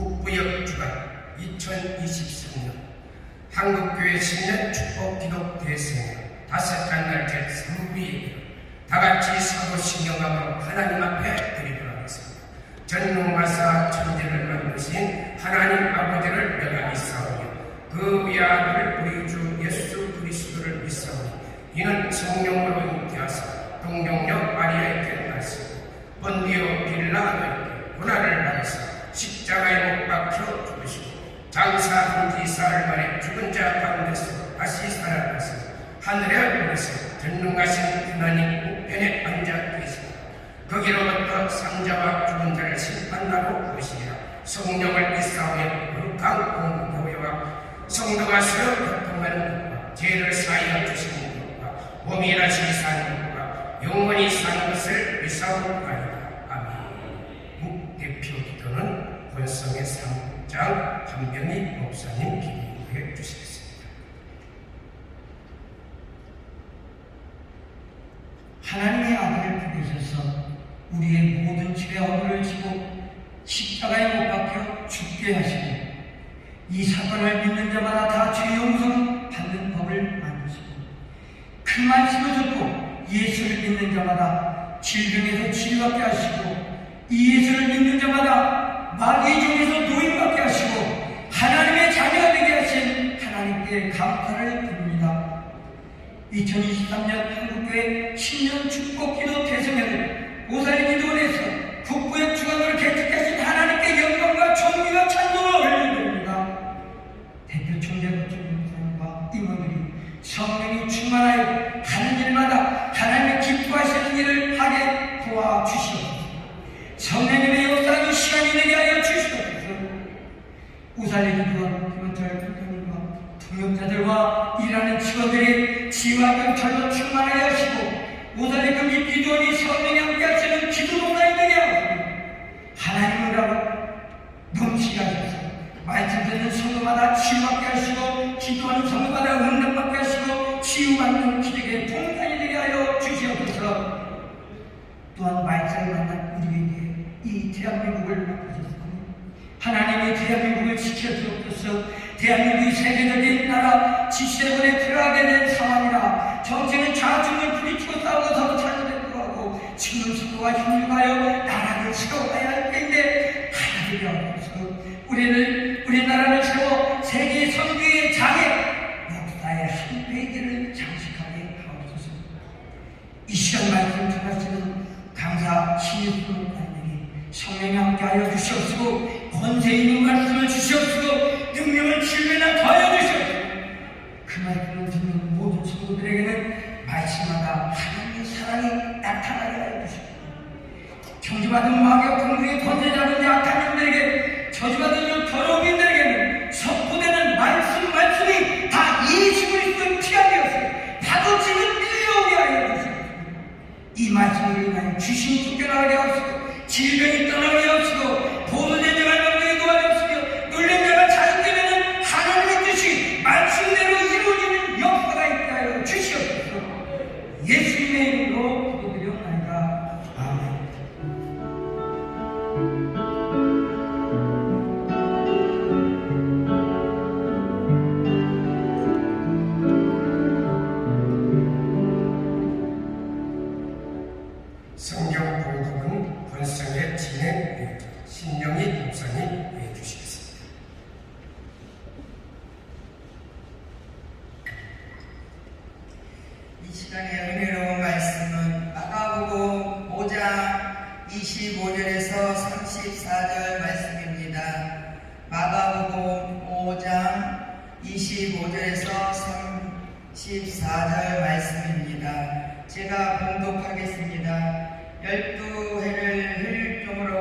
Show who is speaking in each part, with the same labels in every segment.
Speaker 1: 북부역 주간 2023년 한국교회 신년 축복기도 대승 다섯째 날 제3부에 다같이 사도신경함으로 하나님 앞에 드리도록 하겠습니다. 전능하사 천지를 만드신 하나님 아버지를 내가 믿사오며 그 외아들 우리 주 예수 그리스도를 믿사오니 이는 성령으로 잉태하사 동정녀 마리아에게 나시고 본디오 빌라도에게 고난을 받으사 십자가에 못 박혀 죽으시고 장사한 지 사흘 만에 죽은 자 가운데서 다시 살아나서 하늘에 오르사 전능하신 하나님 우편에 앉아 계시다. 거기로부터 상자와 죽은 자를 심판하러 오시리라. 성령을 믿사오며 거룩한 공교회와 성도가 서로 교통하는 것과 죄를 사하여 주시는 것과 몸이 일하시 사는 것과 영원히 사는 것을 믿사옵나이다. 아멘. 대표 기도는 권성의 3장 한병희 목사님 기도해 주시겠습니다.
Speaker 2: 하나님의 아들을 보내셔서 우리의 모든 죄와 허물을 지고 십자가에 못 박혀 죽게 하시고 이 사건을 믿는 자마다 다 죄 용서를 받는 법을 만드시고 그 말씀을 듣고 예수를 믿는 자마다 질병에서 치유받게 하시고 이 예수를 믿는 자마다 마귀의 종에서 노임받게 하시고 하나님의 자녀가 되게 하신 하나님께 감사를 드립니다. 2023년 한국교회 신년 축복기도 대성회를 오사리기도원에서 북부역 주간으로 개척하신 하나님께 영광과 존귀와 찬송을 올려드립니다. 대표 총재로 총무사님과 임원들이 성령이 충만하여 하는 일마다 하나님의 기뻐하시는 일을 하게 도와주시옵소서. 성령님의 역사하는 시간이 되게 하여 주시옵소서. 오사리기도원 김원철 교수님과 동역자들과 일하는 직원들이 지와 경찰로 충만하게 하시고 오사리금 기도원이 성령이 함께 하시는 기도동산이 되게 하시고 하나님을 넘치게 하셔서 말씀 듣는 성도마다 치유받게 하시고 기도하는 성도마다 응답받게 하시고 치유받는 기적의 동산이 되게 하여 주시옵소서. 또한 말씀을 만난 우리에게 이 대한민국을 맡기셨으니 하나님의 대한민국을 지켜주옵소서. 대한민국이 세계적인 나라 G7에 들어가게 된 상황이라 정치는 좌중을 부딪히고 싸우고 서로 차별되고 하고 지금 서로가 힘들어하여 나라를 세워가야 할 때인데 하나님이 없어서 우리나라를 세워 세계 선교의 장애 역사의 한 페이지를 장식하게 하옵소서. 이 시간 말씀 전하시는 강사 신예수 목사님에게 성령이 함께하여 주시옵시고 권세 있는 말씀을 주시옵시고 능력을 질면하게 하여 주시옵소서. 그 말씀을 듣는 모든 성도들에게는 말씀마다 하나님의 사랑이 나타나게 하여 주시옵소서. 정지받은 마귀와 공중의 권세 잡은 약한 영들에게 저주받은 더러움인들에게는 선포되는 말씀이 다 예수 그리스도의 피가 되었어요. 파도치는 밀려오게 하여 주시옵소서. 이 말씀을 인하여 귀신이 쫓겨나게 하옵시고 질병이 떠나게 하옵시고 보도된 자가 명령에 도와주옵시고 놀란 자가 자유되면 하나님의 뜻이 말씀대로 이루어지는 역사가 있게 하여 주시옵소서. 예수님의 이름으로 기도드리옵나이다. 아멘.
Speaker 1: 성경 봉독은 권성의 진행 신영희 목사님 해주시겠습니다.
Speaker 3: 이 시간의 은혜로운 말씀은 마가복음 5장 25절에서 34절 말씀입니다. 마가복음 5장 25절에서 34절 말씀입니다. 제가 봉독하겠습니다. 12해를 혈종으로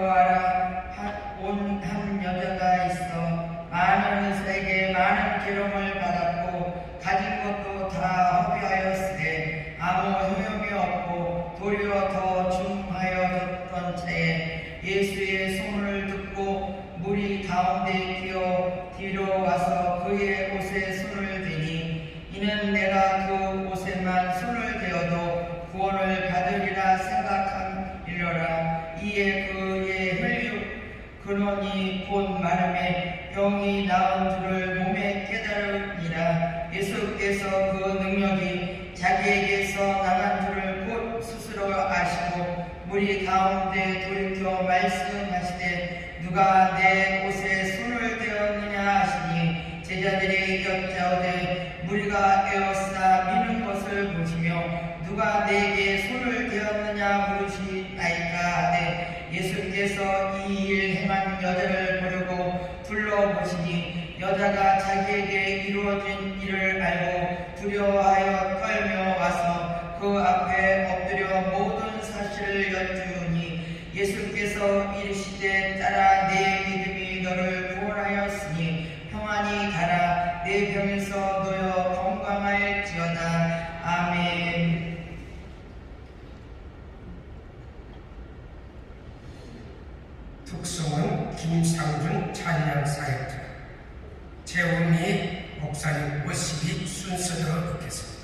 Speaker 3: 온 한 여자가 있어 마녀에게 많은 기름을 받았고 가진 것도 다 허비하였으되 아무 효용이 없고 도리어 더 중하여졌던 채에 예수의 소문을 듣고 무리 가운데 끼어 뒤로 와서 그의 옷에 손을 대니 이는 내가 그 옷에만 손을 대어도 구원을 받으리라 생각함이러라. 이에 그의 혈육 근원이 곧 마름에 병이 나은 줄을 몸에 깨달으니라. 예수께서 그 능력이 자기에게서 나간 줄을 곧 스스로 아시고 무리 가운데 돌이켜 말씀하시되 누가 내 옷에 손을 대었느냐 하시니 제자들이 여짜오되 무리가 에워싸 미는 것을 보시며 누가 내게 손을 대었느냐 물으시나이까 하되 예수께서 이 일 행한 여자를 보려고 둘러보시니 여자가 자기에게 이루어진 일을 알고 두려워하여 떨며 와서 그 앞에 엎드려 모든 사실을 여쭈니 예수께서 이르시되 딸아 내 믿음이 너를 구원하였으니 평안히 가라 내 병에서 놓여 건강할지어다. 아멘.
Speaker 1: 특성은 김상준 찬양사역자, 재원미 목사님 모시기 순서대로 읽겠습니다.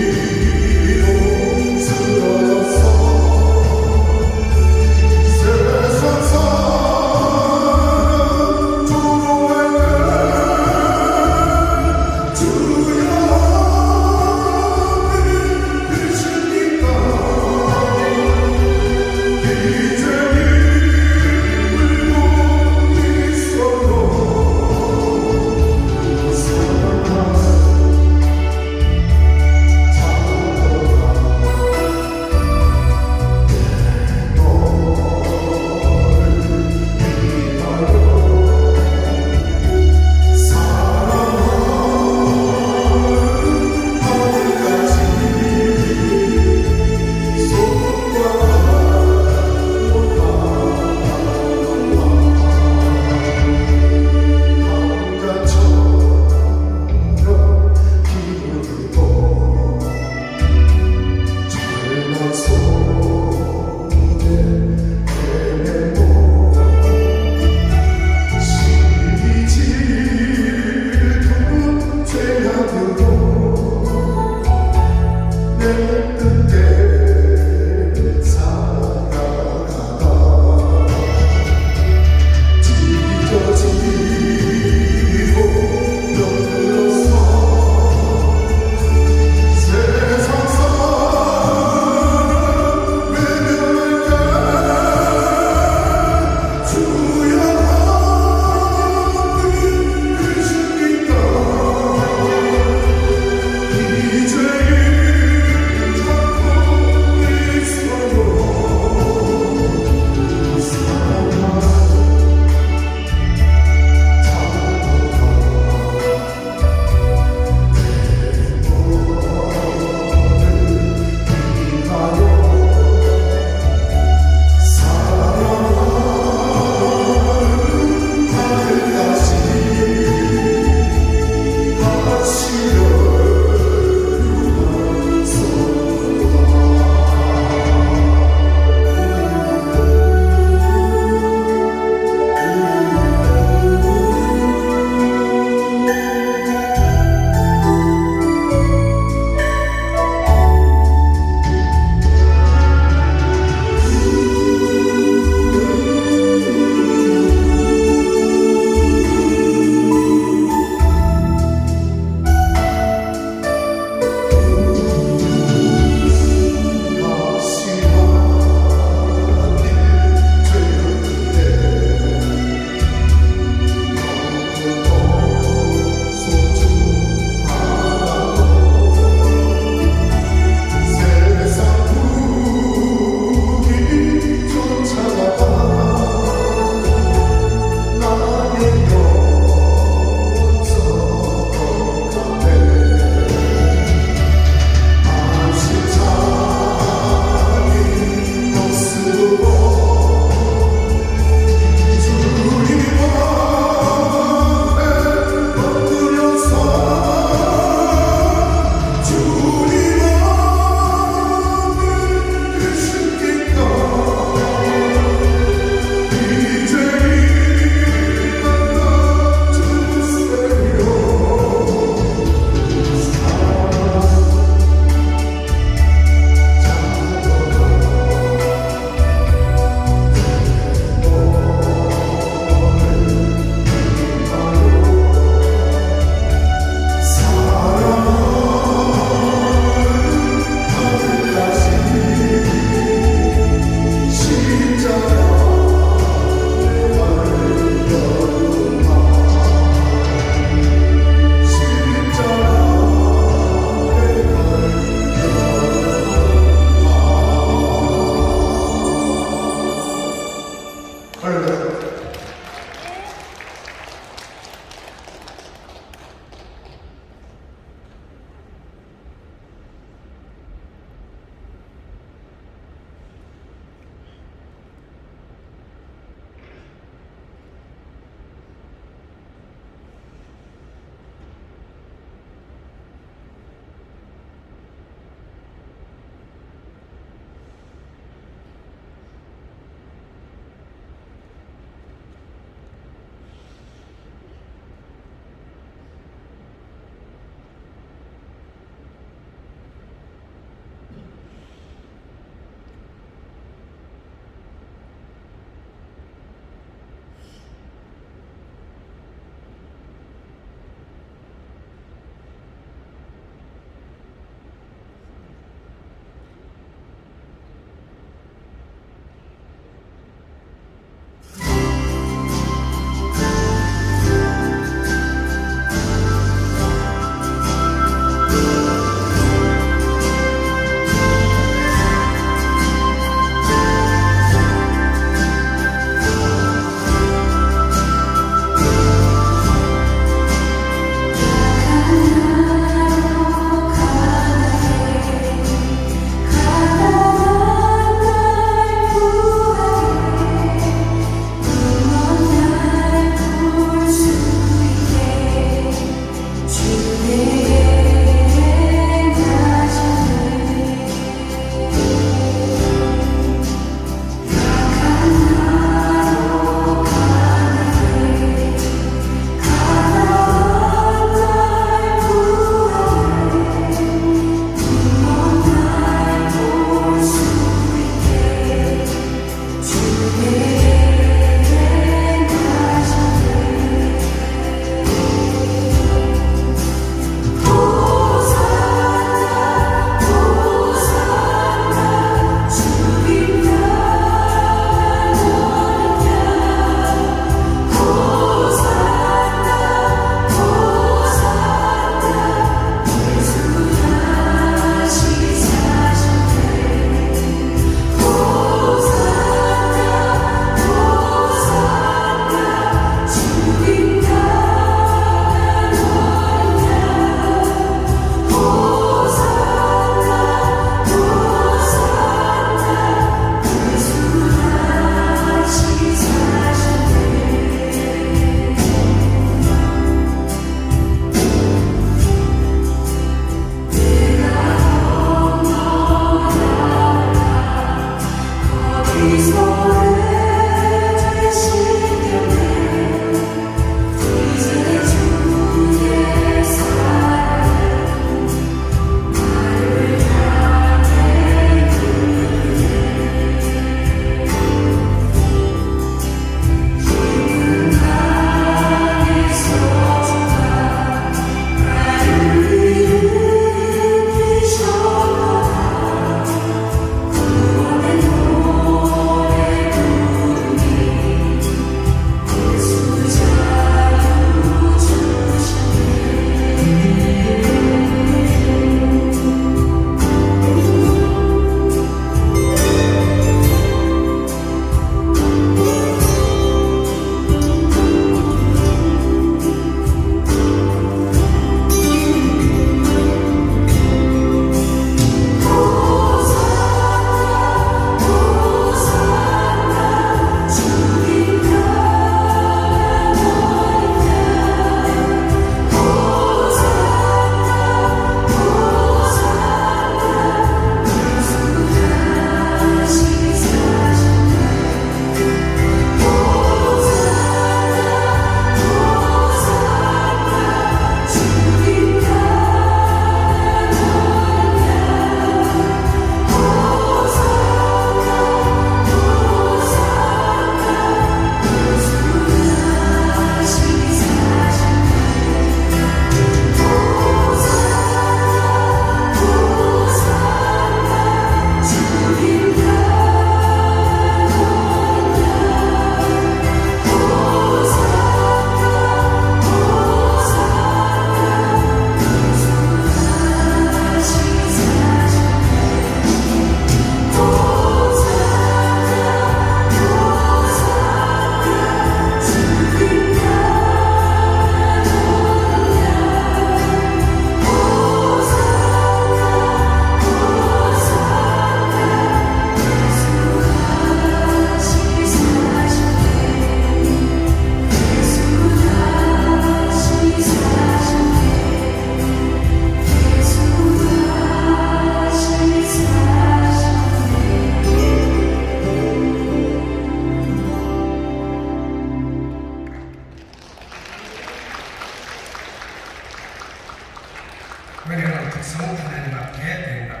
Speaker 1: 백성 하나님 앞에 영광입니다.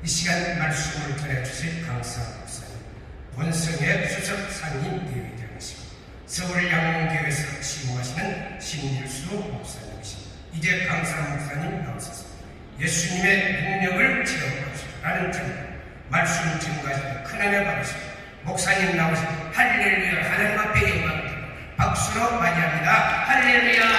Speaker 1: 이 시간 말씀을 전해주실 강사 목사님, 본성의 수석 상임 예의장이시고 서울 양문교회에서 시무하시는 신일수 목사님이십니다. 이제 강사 목사님 나오셔서 예수님의 능력을 체험하시라는 점 말씀 증거하시는 큰 은혜 받으시고 목사님 나오시고 할렐루야 하나님 앞에 영광입니다. 박수로 맞이합니다. 할렐루야.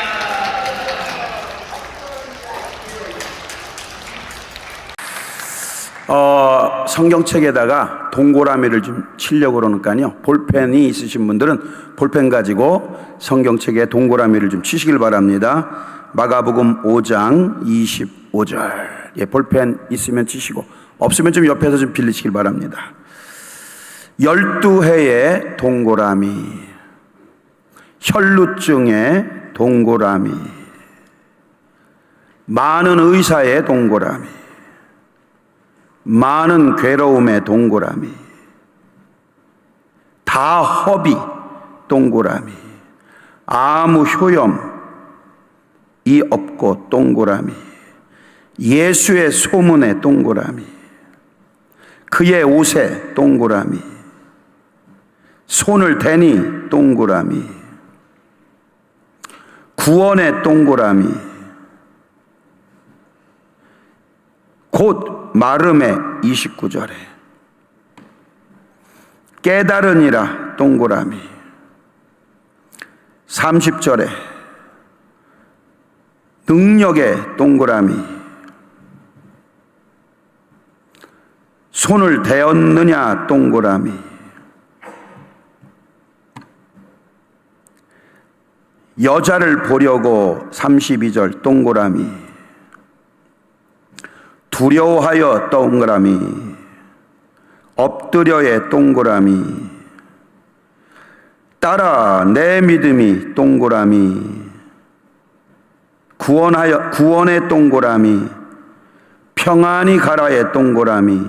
Speaker 4: 성경책에다가 동그라미를 좀 치려고 그러니까요. 볼펜이 있으신 분들은 볼펜 가지고 성경책에 동그라미를 좀 치시길 바랍니다. 마가복음 5장 25절. 예, 볼펜 있으면 치시고 없으면 좀 옆에서 좀 빌리시길 바랍니다. 12해의 동그라미, 혈루증의 동그라미, 많은 의사의 동그라미, 많은 괴로움의 동그라미, 다 허비 동그라미, 아무 효염이 없고 동그라미, 예수의 소문의 동그라미, 그의 옷에 동그라미, 손을 대니 동그라미, 구원의 동그라미, 곧 마름의 29절에 깨달으니라 동그라미, 30절에 능력의 동그라미, 손을 대었느냐 동그라미, 여자를 보려고 32절 동그라미, 두려워하여 동그라미, 엎드려의 동그라미, 따라 내 믿음이 동그라미, 구원의 동그라미, 평안히 가라의 동그라미,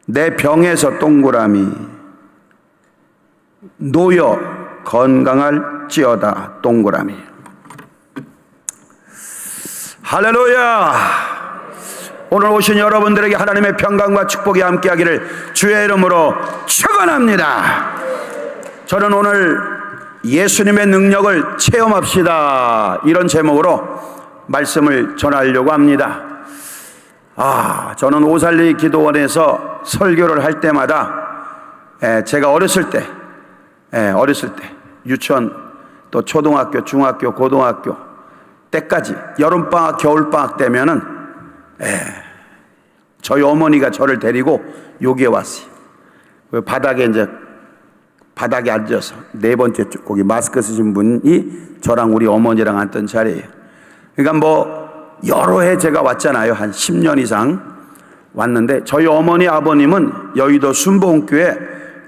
Speaker 4: 내 병에서 동그라미, 놓여 건강할지어다 동그라미. 할렐루야. 오늘 오신 여러분들에게 하나님의 평강과 축복이 함께하기를 주의 이름으로 축원합니다. 저는 오늘 예수님의 능력을 체험합시다, 이런 제목으로 말씀을 전하려고 합니다. 저는 오살리 기도원에서 설교를 할 때마다 제가 어렸을 때 유치원 또 초등학교, 중학교, 고등학교 때까지 여름방학, 겨울방학 되면은 저희 어머니가 저를 데리고 여기에 왔어요. 바닥에 앉아서 네 번째 쪽, 거기 마스크 쓰신 분이 저랑 우리 어머니랑 앉던 자리예요. 그러니까 여러 해 제가 왔잖아요. 한 10년 이상 왔는데, 저희 어머니 아버님은 여의도 순복음교회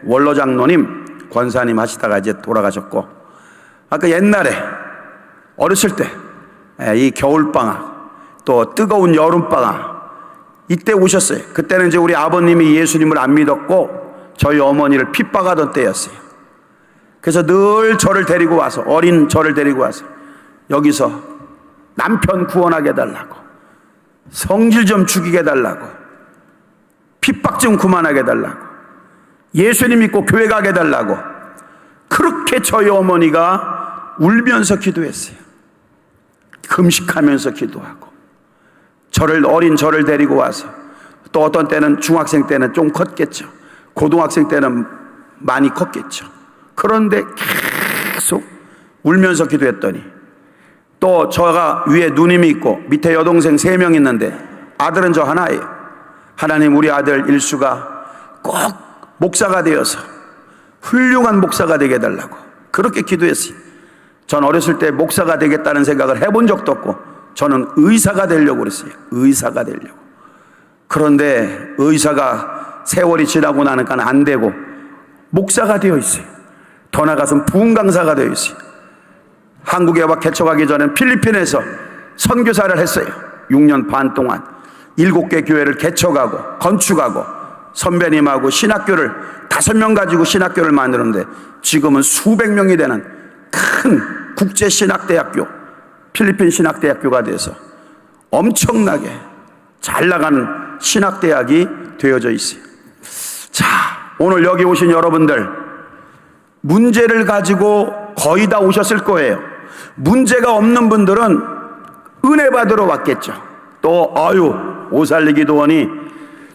Speaker 4: 원로장로님, 권사님 하시다가 이제 돌아가셨고, 아까 옛날에 어렸을 때 이 겨울방학 또 뜨거운 여름방학 이때 오셨어요. 그때는 이제 우리 아버님이 예수님을 안 믿었고 저희 어머니를 핍박하던 때였어요. 그래서 늘 저를 데리고 와서, 어린 저를 데리고 와서 여기서 남편 구원하게 해달라고, 성질 좀 죽이게 해달라고, 핍박 좀 그만하게 해달라고, 예수님 믿고 교회 가게 해달라고, 그렇게 저희 어머니가 울면서 기도했어요. 금식하면서 기도하고, 어린 저를 데리고 와서, 또 어떤 때는 중학생 때는 좀 컸겠죠. 고등학생 때는 많이 컸겠죠. 그런데 계속 울면서 기도했더니, 또 저가 위에 누님이 있고 밑에 여동생 3명 있는데 아들은 저 하나예요. 하나님, 우리 아들 일수가 꼭 목사가 되어서 훌륭한 목사가 되게 해달라고 그렇게 기도했어요. 전 어렸을 때 목사가 되겠다는 생각을 해본 적도 없고, 저는 의사가 되려고 그랬어요. 의사가 되려고. 그런데 의사가 세월이 지나고 나니까 안 되고 목사가 되어 있어요. 더 나아가서는 부흥 강사가 되어 있어요. 한국에 와 개척하기 전엔 필리핀에서 선교사를 했어요. 6년 반 동안 7개 교회를 개척하고 건축하고, 선배님하고 신학교를 5명 가지고 신학교를 만드는데 지금은 수백 명이 되는 큰 국제신학대학교, 필리핀 신학대학교가 돼서 엄청나게 잘 나가는 신학대학이 되어져 있어요. 자, 오늘 여기 오신 여러분들, 문제를 가지고 거의 다 오셨을 거예요. 문제가 없는 분들은 은혜 받으러 왔겠죠. 또 오살리 기도원이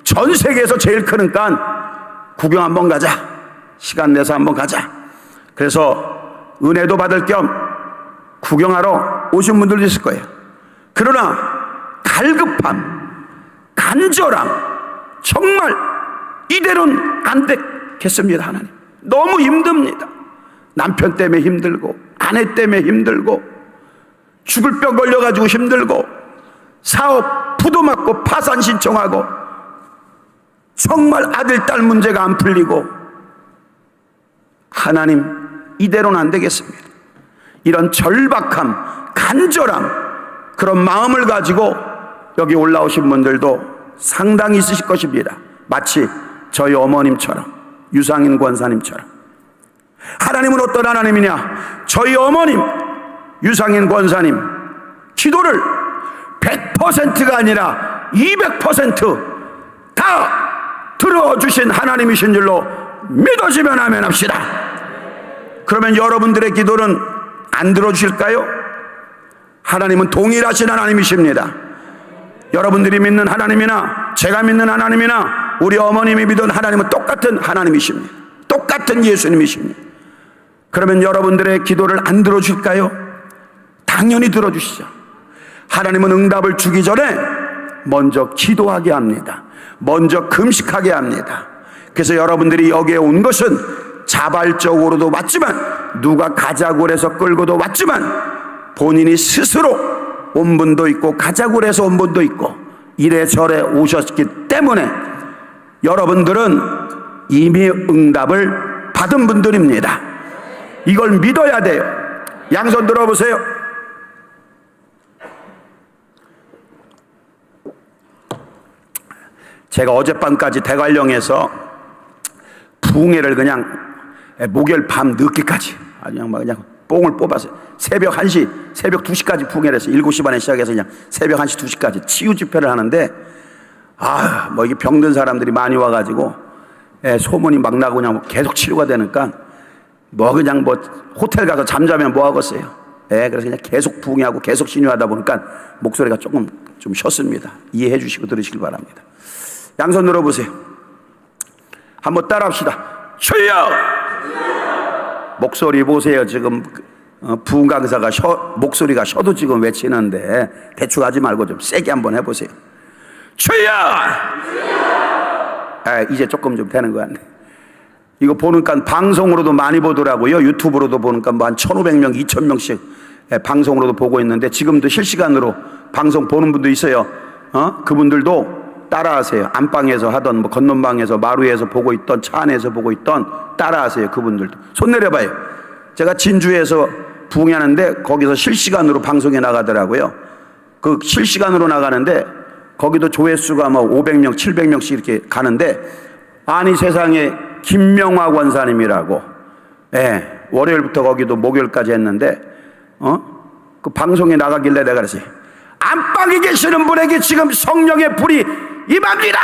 Speaker 4: 전 세계에서 제일 크니까 구경 한번 가자, 시간 내서 한번 가자. 그래서 은혜도 받을 겸 구경하러 오신 분들도 있을 거예요. 그러나 갈급함, 간절함, 정말 이대로는 안 되겠습니다. 하나님, 너무 힘듭니다. 남편 때문에 힘들고, 아내 때문에 힘들고, 죽을 병 걸려가지고 힘들고, 사업 부도 맞고 파산 신청하고, 정말 아들 딸 문제가 안 풀리고, 하나님, 이대로는 안 되겠습니다. 이런 절박함, 간절함, 그런 마음을 가지고 여기 올라오신 분들도 상당히 있으실 것입니다. 마치 저희 어머님처럼, 유상인 권사님처럼. 하나님은 어떤 하나님이냐? 저희 어머님 유상인 권사님 기도를 100%가 아니라 200%다 들어주신 하나님이신 줄로 믿어지면 아멘 합시다. 그러면 여러분들의 기도는 안 들어주실까요? 하나님은 동일하신 하나님이십니다. 여러분들이 믿는 하나님이나 제가 믿는 하나님이나 우리 어머님이 믿은 하나님은 똑같은 하나님이십니다. 똑같은 예수님이십니다. 그러면 여러분들의 기도를 안 들어줄까요? 당연히 들어주시죠. 하나님은 응답을 주기 전에 먼저 기도하게 합니다. 먼저 금식하게 합니다. 그래서 여러분들이 여기에 온 것은 자발적으로도 왔지만, 누가 가자고 해서 끌고도 왔지만, 본인이 스스로 온 분도 있고 가자고 해서 온 분도 있고 이래저래 오셨기 때문에 여러분들은 이미 응답을 받은 분들입니다. 이걸 믿어야 돼요. 양손 들어보세요. 제가 어젯밤까지 대관령에서 부흥회를 그냥 목요일 밤 늦게까지 그냥 뽕을 뽑아서 새벽 1시, 새벽 2시까지 부흥회를 했어요. 7시 반에 시작해서 그냥 새벽 1시, 2시까지 치유 집회를 하는데, 이게 병든 사람들이 많이 와가지고, 소문이 막 나고 그냥 계속 치료가 되니까, 그냥 호텔 가서 잠자면 뭐 하겠어요. 그래서 그냥 계속 부흥회하고 계속 신유하다 보니까 목소리가 조금 좀 쉬었습니다. 이해해 주시고 들으시길 바랍니다. 양손 들어보세요. 한번 따라 합시다. 주여! 목소리 보세요. 지금 부흥 강사가 목소리가 쉬어도 지금 외치는데 대충 하지 말고 좀 세게 한번 해보세요. 주여! 이제 조금 좀 되는 것 같네. 이거 보니까 방송으로도 많이 보더라고요. 유튜브로도 보니까 한 1,500명, 2,000명씩 방송으로도 보고 있는데, 지금도 실시간으로 방송 보는 분도 있어요. 그분들도 따라하세요. 안방에서 하던, 건넌방에서, 마루에서 보고 있던, 차 안에서 보고 있던, 따라하세요. 그분들도. 손 내려봐요. 제가 진주에서 부흥하는데 거기서 실시간으로 방송에 나가더라고요. 그 실시간으로 나가는데 거기도 조회수가 500명, 700명씩 이렇게 가는데, 아니 세상에 김명화 권사님이라고, 월요일부터 거기도 목요일까지 했는데, 그 방송에 나가길래 내가 그랬어요. 안방에 계시는 분에게 지금 성령의 불이 임합니다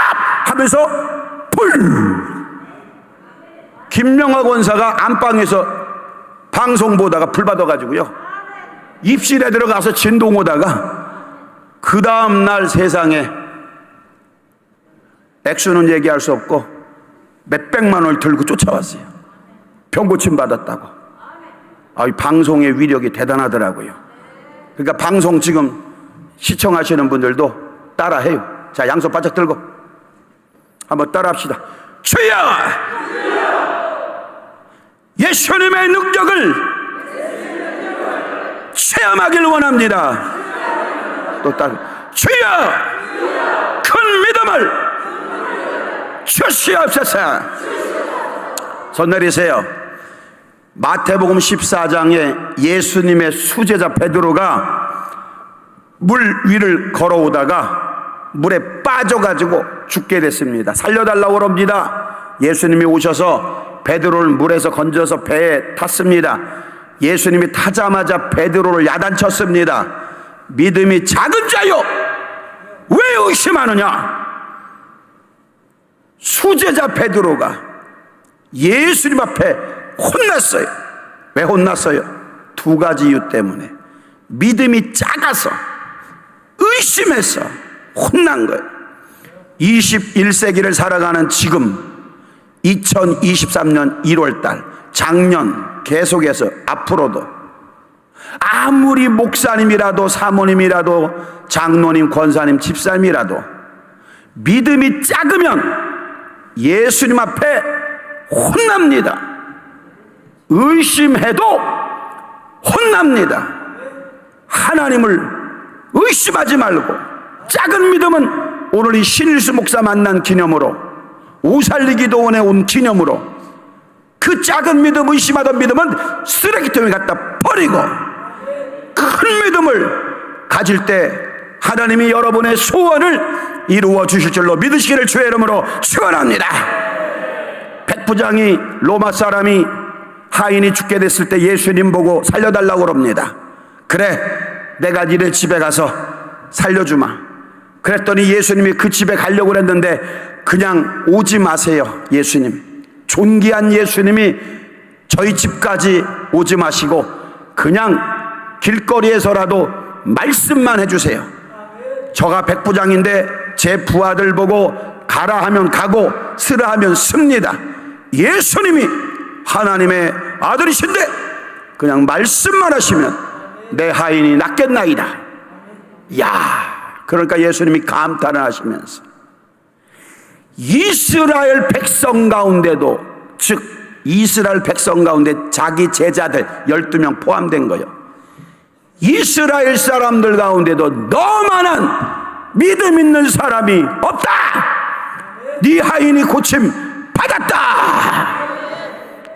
Speaker 4: 하면서 불! 김명화 권사가 안방에서 방송 보다가 불 받아가지고요, 입실에 들어가서 진동 오다가 그 다음날 세상에 액수는 얘기할 수 없고 몇백만 원을 들고 쫓아왔어요. 병고침 받았다고. 이 방송의 위력이 대단하더라고요. 그러니까 방송 지금 시청하시는 분들도 따라해요. 자, 양손 바짝 들고 한번 따라합시다. 주여! 예수님의 능력을 체험하길 원합니다. 또 따라. 주여! 큰 믿음을 주시옵소서. 손 내리세요. 마태복음 14장에 예수님의 수제자 베드로가 물 위를 걸어오다가 물에 빠져가지고 죽게 됐습니다. 살려달라고 그럽니다. 예수님이 오셔서 베드로를 물에서 건져서 배에 탔습니다. 예수님이 타자마자 베드로를 야단쳤습니다. 믿음이 작은 자요, 왜 의심하느냐? 수제자 베드로가 예수님 앞에 혼났어요. 왜 혼났어요? 두 가지 이유 때문에. 믿음이 작아서, 의심해서 혼난 거예요. 21세기를 살아가는 지금 2023년 1월달, 작년 계속해서 앞으로도 아무리 목사님이라도 사모님이라도 장로님, 권사님, 집사님이라도 믿음이 작으면 예수님 앞에 혼납니다. 의심해도 혼납니다. 하나님을 의심하지 말고, 작은 믿음은 오늘 이 신일수 목사 만난 기념으로, 오살리기도원에 온 기념으로 그 작은 믿음, 의심하던 믿음은 쓰레기통에 갖다 버리고 큰 믿음을 가질 때 하나님이 여러분의 소원을 이루어 주실 줄로 믿으시기를 주의 이름으로 축원합니다. 백부장이 로마 사람이 하인이 죽게 됐을 때 예수님 보고 살려달라고 그럽니다. 그래, 내가 니네 집에 가서 살려주마. 그랬더니 예수님이 그 집에 가려고 했는데 그냥 오지 마세요. 예수님, 존귀한 예수님이 저희 집까지 오지 마시고 그냥 길거리에서라도 말씀만 해주세요. 저가 백부장인데 제 부하들 보고 가라 하면 가고 쓰라 하면 씁니다. 예수님이 하나님의 아들이신데 그냥 말씀만 하시면 내 하인이 낫겠나이다. 야, 그러니까 예수님이 감탄을 하시면서 이스라엘 백성 가운데도, 즉 이스라엘 백성 가운데 자기 제자들 12명 포함된 거예요. 이스라엘 사람들 가운데도 너만한 믿음 있는 사람이 없다. 네 하인이 고침 받았다.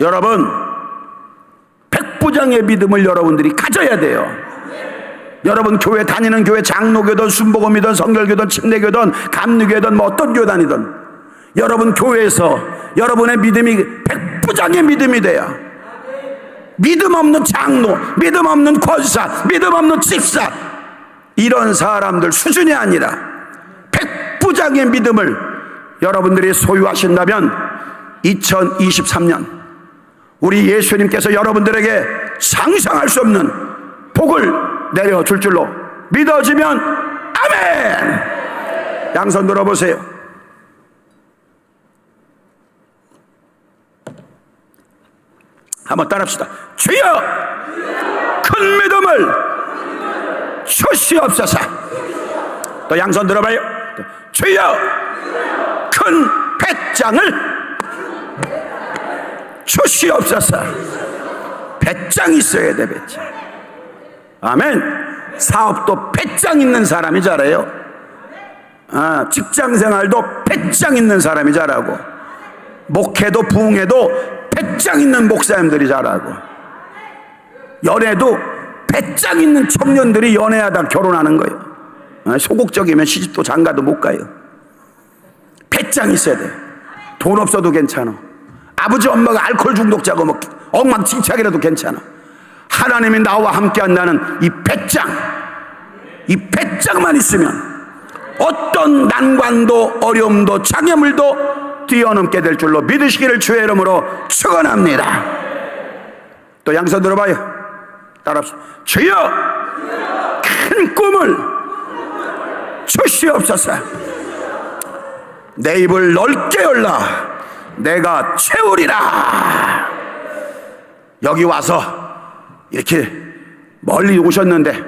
Speaker 4: 여러분, 백부장의 믿음을 여러분들이 가져야 돼요. 여러분 교회 다니는 교회 장로교든 순복음이든 성결교든 침례교든 감리교든 뭐 어떤 교회 다니든 여러분 교회에서 여러분의 믿음이 백부장의 믿음이 돼요. 믿음 없는 장로, 믿음 없는 권사, 믿음 없는 집사, 이런 사람들 수준이 아니라 백부장의 믿음을 여러분들이 소유하신다면 2023년 우리 예수님께서 여러분들에게 상상할 수 없는 복을 내려줄 줄로 믿어지면 아멘. 양손 들어보세요. 한번 따라합시다. 주여, 큰 믿음을 주시옵소서. 또 양손 들어봐요. 주여, 큰 배짱을 주시옵소서. 배짱 있어야 돼, 배짱. 아멘. 사업도 배짱 있는 사람이 잘해요. 직장생활도 배짱 있는 사람이 잘하고, 목회도 부흥회도 배짱 있는 목사님들이 잘하고, 연애도 배짱 있는 청년들이 연애하다 결혼하는 거예요. 소극적이면 시집도 장가도 못 가요. 배짱 있어야 돼. 돈 없어도 괜찮아. 아버지 엄마가 알코올 중독자고 뭐 엉망진창이라도 괜찮아. 하나님이 나와 함께 한다는 이 배짱, 이 배짱만 있으면 어떤 난관도 어려움도 장애물도 뛰어넘게 될 줄로 믿으시기를 주의 이름으로 축원합니다. 또 양손 들어봐요. 따라합시다. 주여, 큰 꿈을 주시옵소서. 내 입을 넓게 열라 내가 채우리라. 여기 와서 이렇게 멀리 오셨는데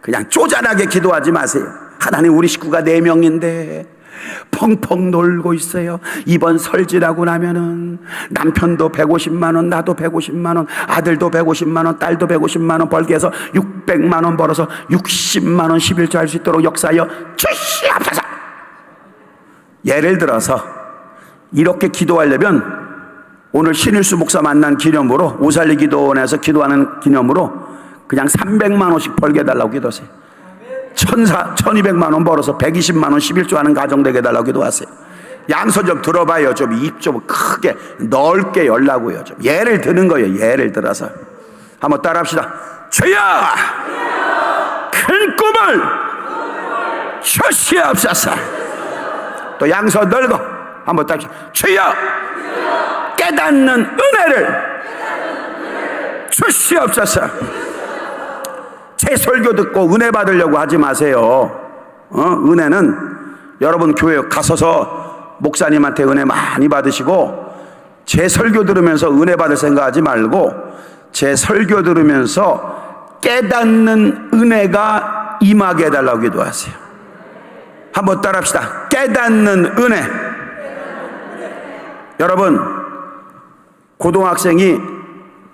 Speaker 4: 그냥 쪼잔하게 기도하지 마세요. 하나님, 우리 식구가 4명인데 펑펑 놀고 있어요. 이번 설지라고 나면은 남편도 150만 원, 나도 150만 원, 아들도 150만 원, 딸도 150만 원 벌게 해서 600만 원 벌어서 60만 원 11조 할 수 있도록 역사하여 주시옵소서. 예를 들어서 이렇게 기도하려면 오늘 신일수 목사 만난 기념으로, 오살리 기도원에서 기도하는 기념으로 그냥 300만 원씩 벌게 해달라고 기도하세요. 1200만 원 벌어서 120만 원 11조 하는 가정 되게 해달라고 기도하세요. 양손 좀 들어봐요. 좀 입 좀 크게 넓게 열라고요. 좀 예를 드는 거예요. 예를 들어서 한번 따라합시다. 주여, 큰 꿈을 주시옵소서. 또 양손 들고 한번 다시 주여 깨닫는 은혜를 주시옵소서. 제 설교 듣고 은혜 받으려고 하지 마세요. 은혜는 여러분 교회 가서서 목사님한테 은혜 많이 받으시고, 제 설교 들으면서 은혜 받을 생각하지 말고 제 설교 들으면서 깨닫는 은혜가 임하게 해달라고 기도하세요. 한번 따라합시다. 깨닫는 은혜. 여러분, 고등학생이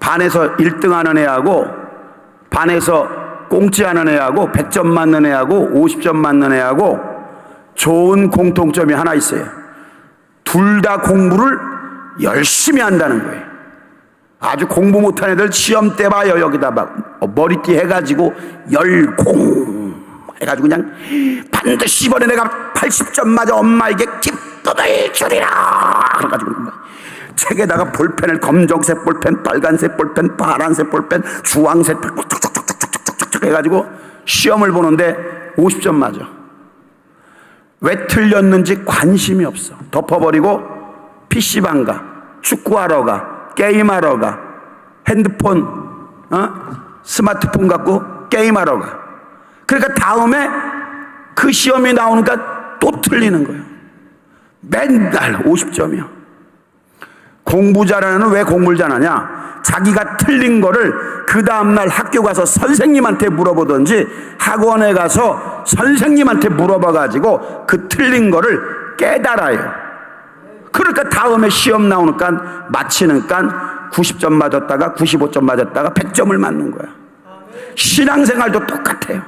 Speaker 4: 반에서 1등 하는 애하고 반에서 꽁찌하는 애하고 100점 맞는 애하고 50점 맞는 애하고 좋은 공통점이 하나 있어요. 둘 다 공부를 열심히 한다는 거예요. 아주 공부 못한 애들 시험 때 봐요. 여기다 막 머리띠 해가지고 열공 해가지고 그냥 반드시 이번에 내가 80점 맞아 엄마에게 기쁨을 주리라 그래가지고 책에다가 볼펜을 검정색 볼펜, 빨간색 볼펜, 파란색 볼펜, 주황색 볼펜 툭툭툭툭툭툭 해가지고 시험을 보는데 50점 맞아. 왜 틀렸는지 관심이 없어. 덮어버리고 PC방 가, 축구하러 가, 게임하러 가, 핸드폰, 스마트폰 갖고 게임하러 가. 그러니까 다음에 그 시험이 나오니까 또 틀리는 거예요. 맨날 50점이요. 공부 잘하는 애는 왜 공부를 잘하냐? 자기가 틀린 거를 그 다음날 학교 가서 선생님한테 물어보든지 학원에 가서 선생님한테 물어봐가지고 그 틀린 거를 깨달아요. 그러니까 다음에 시험 나오니까 맞히니까 90점 맞았다가 95점 맞았다가 100점을 맞는 거야. 신앙생활도 똑같아요.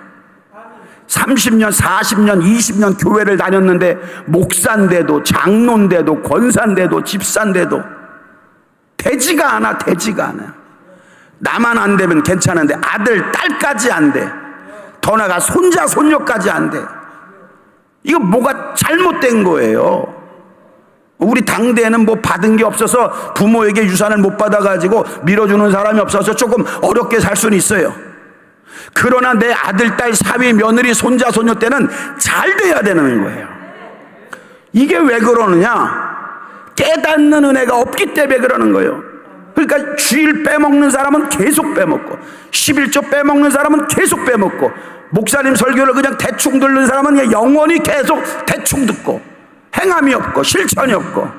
Speaker 4: 30년, 40년, 20년 교회를 다녔는데 목사인데도 장로인데도 권사인데도 집사인데도 되지가 않아. 나만 안 되면 괜찮은데 아들, 딸까지 안 돼. 더 나아가 손자, 손녀까지 안 돼. 이거 뭐가 잘못된 거예요. 우리 당대에는 뭐 받은 게 없어서 부모에게 유산을 못 받아가지고 밀어주는 사람이 없어서 조금 어렵게 살 수는 있어요. 그러나 내 아들, 딸, 사위, 며느리, 손자, 손녀 때는 잘 돼야 되는 거예요. 이게 왜 그러느냐? 깨닫는 은혜가 없기 때문에 그러는 거예요. 그러니까 주일 빼먹는 사람은 계속 빼먹고 11조 빼먹는 사람은 계속 빼먹고 목사님 설교를 그냥 대충 듣는 사람은 영원히 계속 대충 듣고 행함이 없고 실천이 없고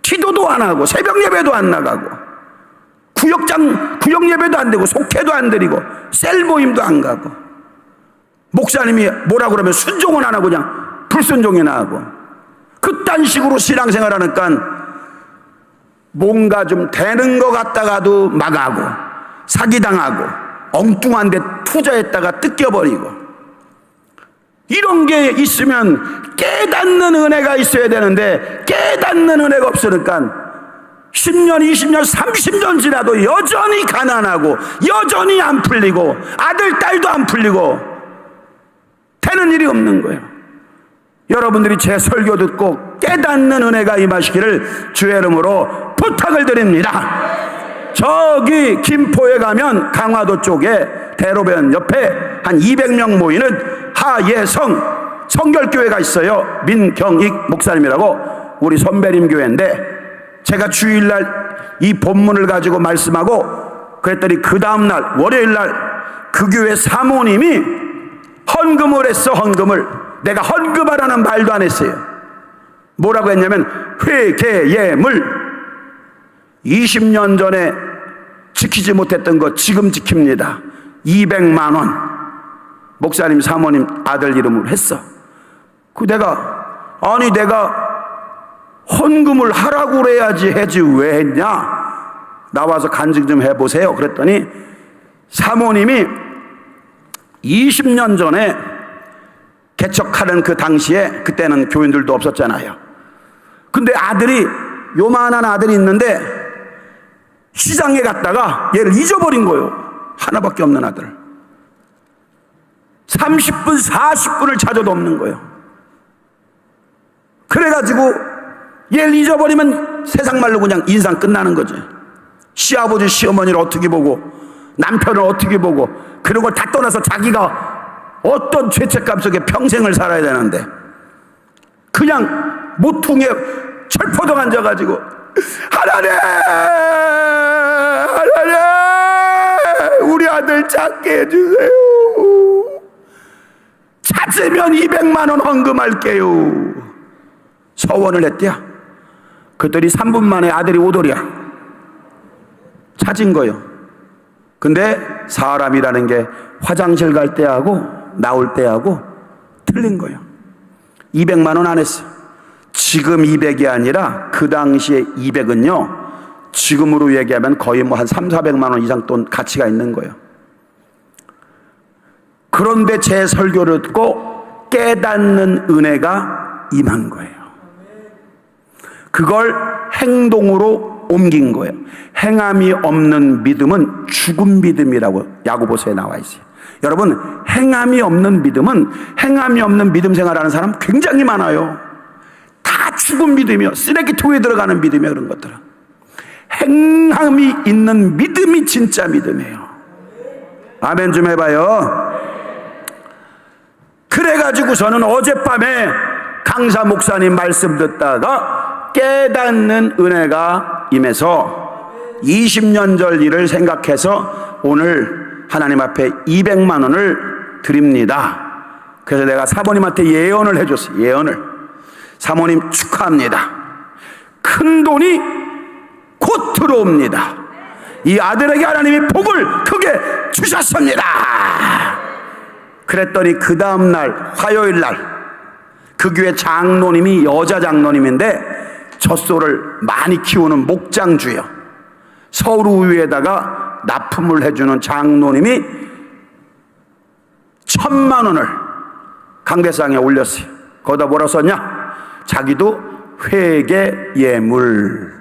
Speaker 4: 기도도 안 하고 새벽 예배도 안 나가고 구역 예배도 안 되고 속회도 안 드리고 셀 모임도 안 가고 목사님이 뭐라 그러면 순종은 안 하고 그냥 불순종이나 하고 그딴 식으로 신앙생활 하니까 뭔가 좀 되는 것 같다가도 망하고 사기당하고 엉뚱한 데 투자했다가 뜯겨버리고 이런 게 있으면 깨닫는 은혜가 있어야 되는데 깨닫는 은혜가 없으니까 10년, 20년, 30년 지나도 여전히 가난하고 여전히 안 풀리고 아들, 딸도 안 풀리고 되는 일이 없는 거예요. 여러분들이 제 설교 듣고 깨닫는 은혜가 임하시기를 주의 이름으로 부탁을 드립니다. 저기 김포에 가면 강화도 쪽에 대로변 옆에 한 200명 모이는 하예성 성결교회가 있어요. 민경익 목사님이라고 우리 선배님 교회인데 제가 주일날 이 본문을 가지고 말씀하고 그랬더니 그 다음날 월요일날 그 교회 사모님이 헌금을 했어. 헌금을. 내가 헌금하라는 말도 안 했어요. 뭐라고 했냐면 회개예물 20년 전에 지키지 못했던 거 지금 지킵니다. 200만 원 목사님 사모님 아들 이름으로 했어. 그 내가 헌금을 하라고 그래야지 해지 왜 했냐? 나와서 간증 좀 해보세요. 그랬더니 사모님이 20년 전에 개척하는 그 당시에 그때는 교인들도 없었잖아요. 근데 아들이 요만한 아들이 있는데 시장에 갔다가 얘를 잊어버린 거예요. 하나밖에 없는 아들. 30분 40분을 찾아도 없는 거예요. 그래가지고 얘를 잊어버리면 세상 말로 그냥 인상 끝나는 거지. 시아버지 시어머니를 어떻게 보고 남편을 어떻게 보고 그런 걸 다 떠나서 자기가 어떤 죄책감 속에 평생을 살아야 되는데 그냥 모퉁이에 철포동 앉아가지고 하나님 우리 아들 찾게 해주세요. 찾으면 200만 원 헌금할게요. 서원을 했대야. 그랬더니 3분 만에 아들이 오더랴. 찾은 거요. 근데 사람이라는 게 화장실 갈 때하고 나올 때하고 틀린 거예요. 200만 원 안 했어. 지금 200이 아니라 그 당시에 200은요 지금으로 얘기하면 거의 뭐 한 300~400만 원 이상 돈 가치가 있는 거예요. 그런데 제 설교를 듣고 깨닫는 은혜가 임한 거예요. 그걸 행동으로 옮긴 거예요. 행함이 없는 믿음은 죽은 믿음이라고 야고보서에 나와 있어요. 여러분, 행함이 없는 믿음은, 행함이 없는 믿음 생활하는 사람 굉장히 많아요. 다 죽은 믿음이요. 쓰레기통에 들어가는 믿음이요. 그런 것들은 행함이 있는 믿음이 진짜 믿음이에요. 아멘 좀 해봐요. 그래가지고 저는 어젯밤에 강사 목사님 말씀 듣다가 깨닫는 은혜가 임해서 20년 전 일을 생각해서 오늘 하나님 앞에 200만 원을 드립니다. 그래서 내가 사모님한테 예언을 해줬어요. 예언을. 사모님 축하합니다. 큰 돈이 곧 들어옵니다. 이 아들에게 하나님이 복을 크게 주셨습니다. 그랬더니 그 다음날 화요일날 그 교회 장로님이 여자 장로님인데 젖소를 많이 키우는 목장주예요. 서울우유에다가 납품을 해주는 장로님이 1,000만 원을 강대상에 올렸어요. 거기다 뭐라 썼냐? 자기도 회개 예물,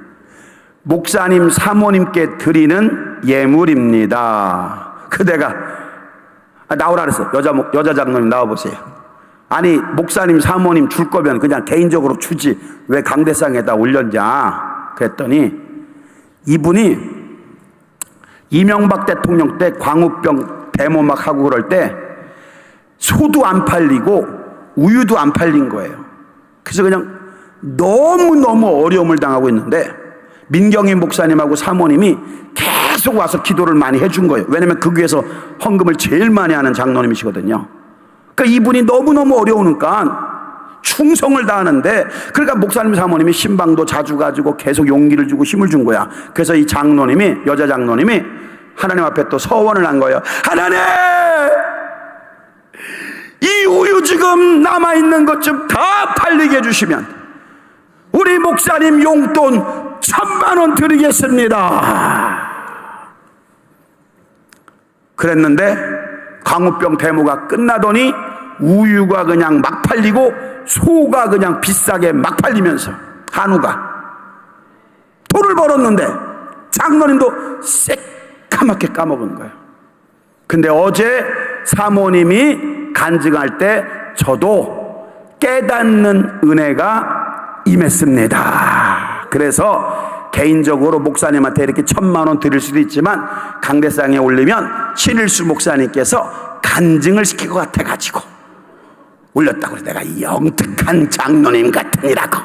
Speaker 4: 목사님 사모님께 드리는 예물입니다. 그대가 나오라 그랬어. 여자 장로님 나와보세요. 아니 목사님 사모님 줄 거면 그냥 개인적으로 주지 왜 강대상에다 올렸냐 그랬더니 이분이 이명박 대통령 때 광우병 데모 막 하고 그럴 때 소도 안 팔리고 우유도 안 팔린 거예요. 그래서 그냥 너무너무 어려움을 당하고 있는데 민경인 목사님하고 사모님이 계속 와서 기도를 많이 해준 거예요. 왜냐면 그 교회에서 헌금을 제일 많이 하는 장로님이시거든요. 그러니까 이분이 너무너무 어려우니까 충성을 다하는데, 그러니까 목사님 사모님이 신방도 자주 가지고 계속 용기를 주고 힘을 준 거야. 그래서 이 장로님이, 여자 장로님이 하나님 앞에 또 서원을 한 거예요. 하나님, 이 우유 지금 남아있는 것 좀 다 팔리게 해주시면 우리 목사님 용돈 1,000만 원 드리겠습니다. 그랬는데 광우병 데모가 끝나더니 우유가 그냥 막 팔리고 소가 그냥 비싸게 막 팔리면서 한우가 돈을 벌었는데 장로님도 새까맣게 까먹은 거예요. 근데 어제 사모님이 간증할 때 저도 깨닫는 은혜가 임했습니다. 그래서 개인적으로 목사님한테 이렇게 1,000만 원 드릴 수도 있지만 강대상에 올리면 신일수 목사님께서 간증을 시킬 것 같아가지고 올렸다고. 그래서 내가 영특한 장로님 같으니라고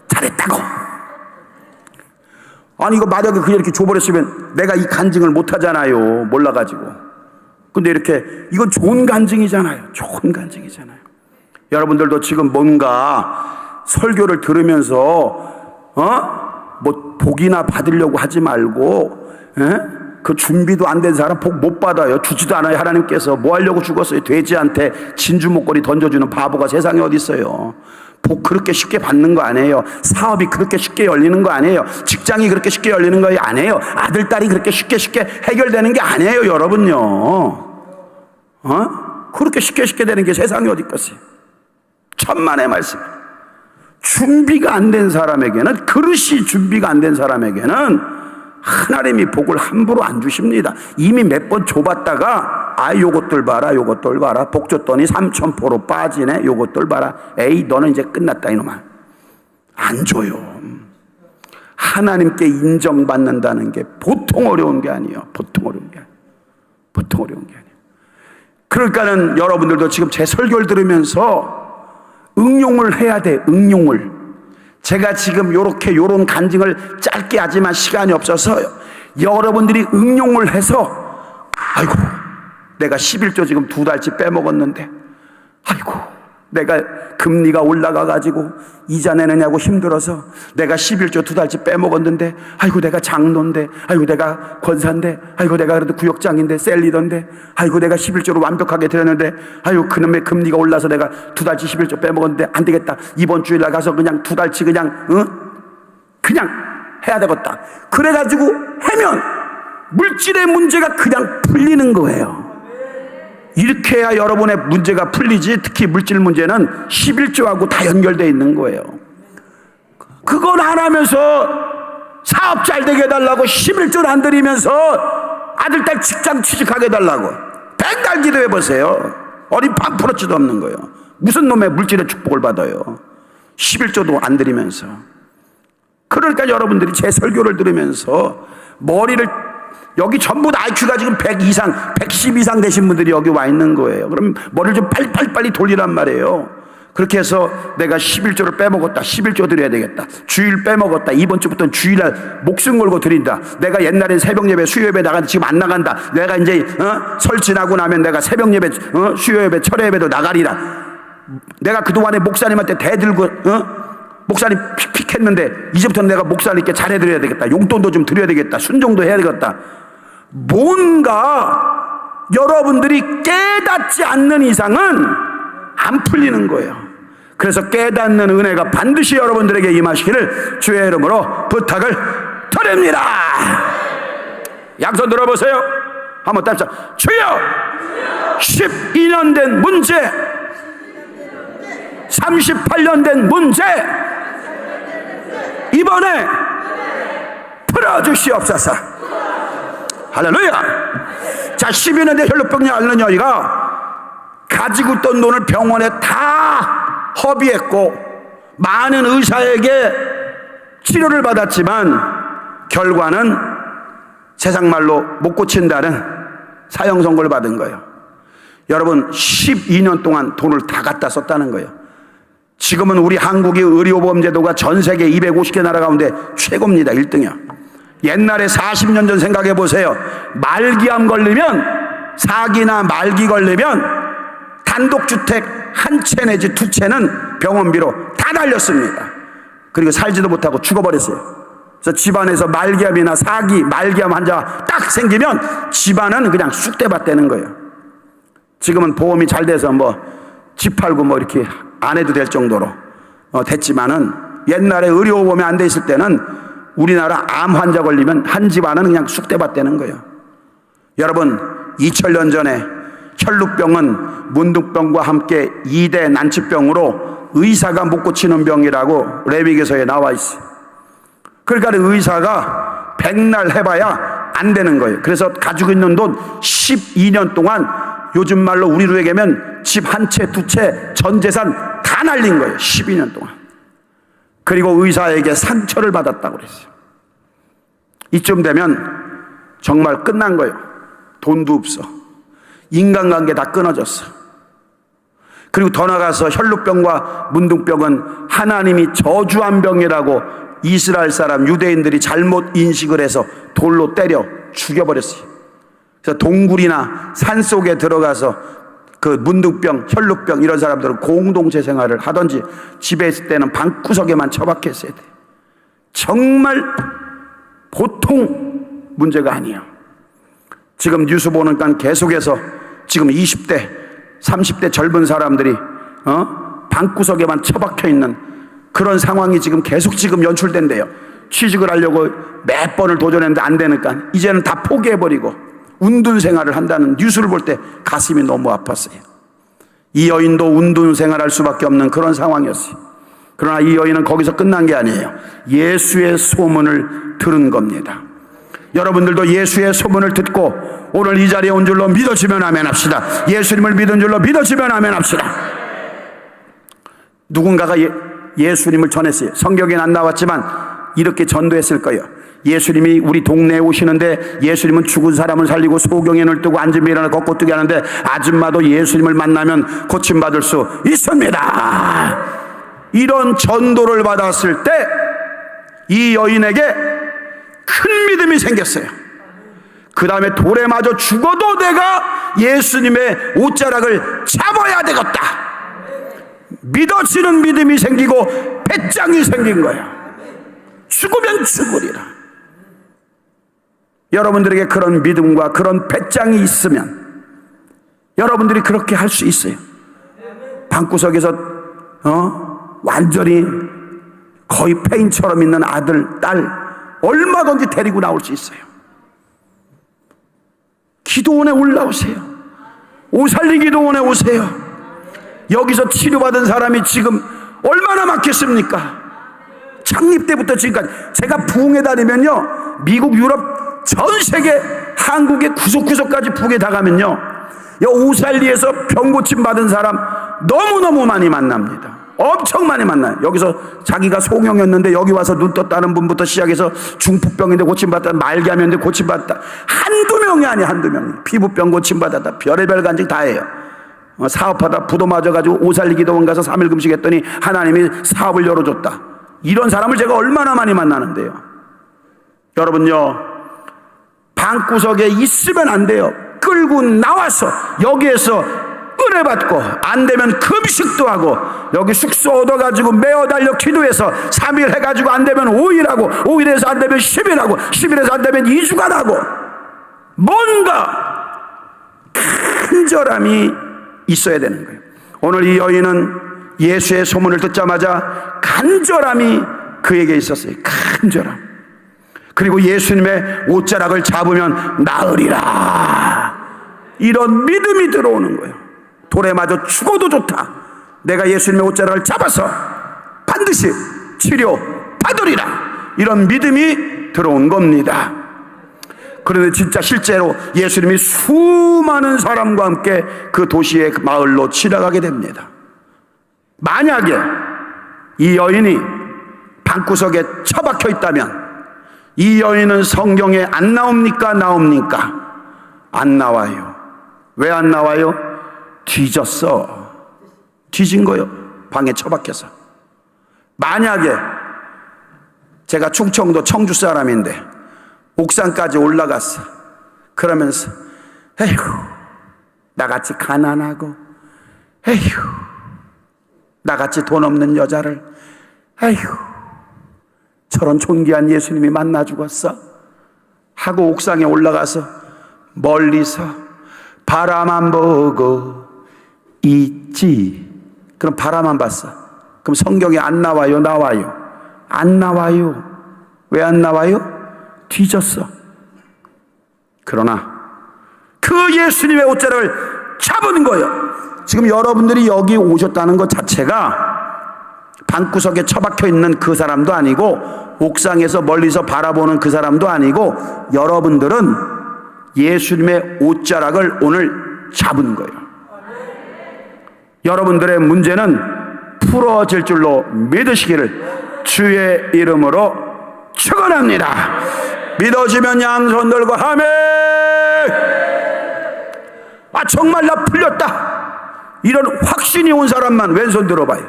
Speaker 4: 잘했다고. 아니 이거 만약에 그냥 이렇게 줘버렸으면 내가 이 간증을 못하잖아요. 몰라가지고. 근데 이렇게 이건 좋은 간증이잖아요. 좋은 간증이잖아요. 여러분들도 지금 뭔가 설교를 들으면서 뭐 복이나 받으려고 하지 말고 그 준비도 안 된 사람 복 못 받아요. 주지도 않아요. 하나님께서 뭐 하려고 죽었어요. 돼지한테 진주 목걸이 던져주는 바보가 세상에 어디 있어요. 복 그렇게 쉽게 받는 거 아니에요. 사업이 그렇게 쉽게 열리는 거 아니에요. 직장이 그렇게 쉽게 열리는 거 아니에요. 아들 딸이 그렇게 쉽게 해결되는 게 아니에요. 여러분요. 그렇게 쉽게 되는 게 세상에 어디 있겠어요. 천만의 말씀. 준비가 안 된 사람에게는, 그릇이 준비가 안 된 사람에게는 하나님이 복을 함부로 안 주십니다. 이미 몇 번 줘봤다가 요것들 봐라, 요것들 봐라, 복 줬더니 3,000% 빠지네, 요것들 봐라, 에이 너는 이제 끝났다 이놈아. 안 줘요. 하나님께 인정받는다는 게 보통 어려운 게 아니에요. 보통 어려운 게 아니에요. 그러니까는 여러분들도 지금 제 설교를 들으면서 응용을 해야 돼. 응용을. 제가 지금 요런 간증을 짧게 하지만 시간이 없어서 여러분들이 응용을 해서 아이고 내가 11조 지금 2달치 빼먹었는데 아이고 내가 금리가 올라가가지고 이자 내느냐고 힘들어서 내가 11조 2달치 빼먹었는데 아이고 내가 장로인데 아이고 내가 권사인데 아이고 내가 그래도 구역장인데 셀리던데 아이고 내가 11조를 완벽하게 드렸는데 아이고 그놈의 금리가 올라서 내가 2달치 11조 빼먹었는데 안 되겠다 이번 주일날 가서 그냥 2달치 그냥 해야 되겠다 그래가지고 하면 물질의 문제가 그냥 풀리는 거예요. 이렇게 해야 여러분의 문제가 풀리지. 특히 물질 문제는 11조하고 다 연결되어 있는 거예요. 그건 안 하면서 사업 잘 되게 해달라고 11조를 안 드리면서 아들 딸 직장 취직하게 해달라고 백날 기도해 보세요. 어린 반프로치도 없는 거예요. 무슨 놈의 물질의 축복을 받아요. 11조도 안 드리면서. 그러니까 여러분들이 제 설교를 들으면서 머리를 여기 전부 다 IQ가 지금 100 이상, 110 이상 되신 분들이 여기 와 있는 거예요. 그럼 머리를 좀 빨리 돌리란 말이에요. 그렇게 해서 내가 11조를 빼먹었다. 11조 드려야 되겠다. 주일 빼먹었다. 이번 주부터는 주일날 목숨 걸고 드린다. 내가 옛날엔 새벽 예배, 수요 예배 나갔는데 지금 안 나간다. 내가 이제 설 지나고 나면 내가 새벽 예배, 수요 예배, 철회 예배도 나가리라. 내가 그동안에 목사님한테 대들고 목사님 픽 했는데 이제부터는 내가 목사님께 잘해드려야 되겠다. 용돈도 좀 드려야 되겠다. 순종도 해야 되겠다. 뭔가 여러분들이 깨닫지 않는 이상은 안 풀리는 거예요. 그래서 깨닫는 은혜가 반드시 여러분들에게 임하시기를 주의 이름으로 부탁을 드립니다. 양손 들어보세요. 한번 답자. 주여 12년 된 문제, 38년 된 문제 이번에 풀어주시옵소서. 할렐루야. 자, 12년 된 혈루병 앓는 여인가 가지고 있던 돈을 병원에 다 허비했고 많은 의사에게 치료를 받았지만 결과는 세상 말로 못 고친다는 사형 선고를 받은 거예요. 여러분 12년 동안 돈을 다 갖다 썼다는 거예요. 지금은 우리 한국의 의료보험제도가 전 세계 250개 나라 가운데 최고입니다. 1등이야. 옛날에 40년 전 생각해 보세요. 말기암 걸리면, 사기나 말기 걸리면 단독주택 한 채 내지 두 채는 병원비로 다 날렸습니다. 그리고 살지도 못하고 죽어버렸어요. 그래서 집안에서 말기암이나 사기, 말기암 환자가 딱 생기면 집안은 그냥 쑥대밭 되는 거예요. 지금은 보험이 잘 돼서 집 팔고 이렇게 안 해도 될 정도로 됐지만은 옛날에 의료보험이 안 돼 있을 때는 우리나라 암 환자 걸리면 한 집안은 그냥 쑥대밭 되는 거예요. 여러분 2000년 전에 혈루병은 문둥병과 함께 2대 난치병으로 의사가 못 고치는 병이라고 레위기서에 나와 있어요. 그러니까 의사가 백날 해봐야 안 되는 거예요. 그래서 가지고 있는 돈 12년 동안 요즘 말로 우리로 얘기하면 집 한 채, 두 채, 전 재산 다 날린 거예요. 12년 동안. 그리고 의사에게 상처를 받았다고 그랬어요. 이쯤 되면 정말 끝난 거예요. 돈도 없어. 인간관계 다 끊어졌어. 그리고 더 나가서 혈루병과 문둥병은 하나님이 저주한 병이라고 이스라엘 사람 유대인들이 잘못 인식을 해서 돌로 때려 죽여버렸어요. 그래서 동굴이나 산속에 들어가서 그 문둥병, 혈루병 이런 사람들은 공동체 생활을 하든지 집에 있을 때는 방구석에만 처박혀 있어야 돼. 정말 보통 문제가 아니에요. 지금 뉴스 보니까 계속해서 지금 20대, 30대 젊은 사람들이 방구석에만 처박혀 있는 그런 상황이 지금 계속 지금 연출된대요. 취직을 하려고 몇 번을 도전했는데 안 되니까 이제는 다 포기해버리고 운둔 생활을 한다는 뉴스를 볼 때 가슴이 너무 아팠어요. 이 여인도 운둔 생활할 수밖에 없는 그런 상황이었어요. 그러나 이 여인은 거기서 끝난 게 아니에요. 예수의 소문을 들은 겁니다. 여러분들도 예수의 소문을 듣고 오늘 이 자리에 온 줄로 믿어지면 아멘 합시다. 예수님을 믿은 줄로 믿어지면 아멘 합시다. 누군가가 예수님을 전했어요. 성경에는 안 나왔지만 이렇게 전도했을 거예요. 예수님이 우리 동네에 오시는데 예수님은 죽은 사람을 살리고 소경에 눈을 뜨고 앉으며 일어나 걷고 뜨게 하는데 아줌마도 예수님을 만나면 고침받을 수 있습니다. 이런 전도를 받았을 때 이 여인에게 큰 믿음이 생겼어요. 그 다음에 돌에 맞아 죽어도 내가 예수님의 옷자락을 잡아야 되겠다. 믿어지는 믿음이 생기고 배짱이 생긴 거예요. 죽으면 죽으리라. 여러분들에게 그런 믿음과 그런 배짱이 있으면 여러분들이 그렇게 할 수 있어요. 방구석에서 완전히 거의 폐인처럼 있는 아들, 딸 얼마든지 데리고 나올 수 있어요. 기도원에 올라오세요. 오살리 기도원에 오세요. 여기서 치료받은 사람이 지금 얼마나 많겠습니까? 창립 때부터 지금까지 제가 부흥에 다니면요, 미국, 유럽 전 세계, 한국의 구석구석까지 부흥에 다 가면요, 오살리에서 병 고침 받은 사람 너무너무 많이 만납니다. 엄청 많이 만나요. 여기서 자기가 소경이었는데 여기 와서 눈 떴다는 분부터 시작해서 중풍병인데 고침받았다, 말기암인데 고침받았다, 한두 명이 아니야. 한두 명이 피부병 고침받았다, 별의별 간증 다 해요. 사업하다 부도 맞아가지고 오살리 기도원 가서 3일 금식했더니 하나님이 사업을 열어줬다. 이런 사람을 제가 얼마나 많이 만나는데요. 여러분요, 방구석에 있으면 안 돼요. 끌고 나와서 여기에서 은혜 받고, 안 되면 금식도 하고, 여기 숙소 얻어가지고 매어 달려 기도해서 3일 해가지고 안 되면 5일 하고, 5일에서 안 되면 10일 하고, 10일에서 안 되면 2주간 하고, 뭔가 간절함이 있어야 되는 거예요. 오늘 이 여인은 예수의 소문을 듣자마자 간절함이 그에게 있었어요. 간절함. 그리고 예수님의 옷자락을 잡으면 나으리라, 이런 믿음이 들어오는 거예요. 돌에 맞아 죽어도 좋다, 내가 예수님의 옷자락을 잡아서 반드시 치료 받으리라, 이런 믿음이 들어온 겁니다. 그런데 진짜 실제로 예수님이 수많은 사람과 함께 그 도시의 마을로 지나가게 됩니다. 만약에 이 여인이 방구석에 처박혀 있다면 이 여인은 성경에 안 나옵니까? 나옵니까? 안 나와요. 왜 안 나와요? 뒤졌어. 뒤진 거요. 방에 처박혀서. 만약에 제가 충청도 청주 사람인데 옥상까지 올라갔어. 그러면서 에휴, 나같이 가난하고, 에휴, 나같이 돈 없는 여자를, 에휴, 저런 존귀한 예수님이 만나 죽었어 하고 옥상에 올라가서 멀리서 바라만 보고 있지. 그럼 바라만 봤어. 그럼 성경에 안 나와요? 나와요? 안 나와요. 왜 안 나와요? 뒤졌어. 그러나 그 예수님의 옷자락을 잡은 거예요. 지금 여러분들이 여기 오셨다는 것 자체가 방구석에 처박혀 있는 그 사람도 아니고 옥상에서 멀리서 바라보는 그 사람도 아니고, 여러분들은 예수님의 옷자락을 오늘 잡은 거예요. 여러분들의 문제는 풀어질 줄로 믿으시기를 주의 이름으로 축원합니다. 믿어지면 양손 들고 아멘. 아, 정말 나 풀렸다, 이런 확신이 온 사람만 왼손 들어봐요.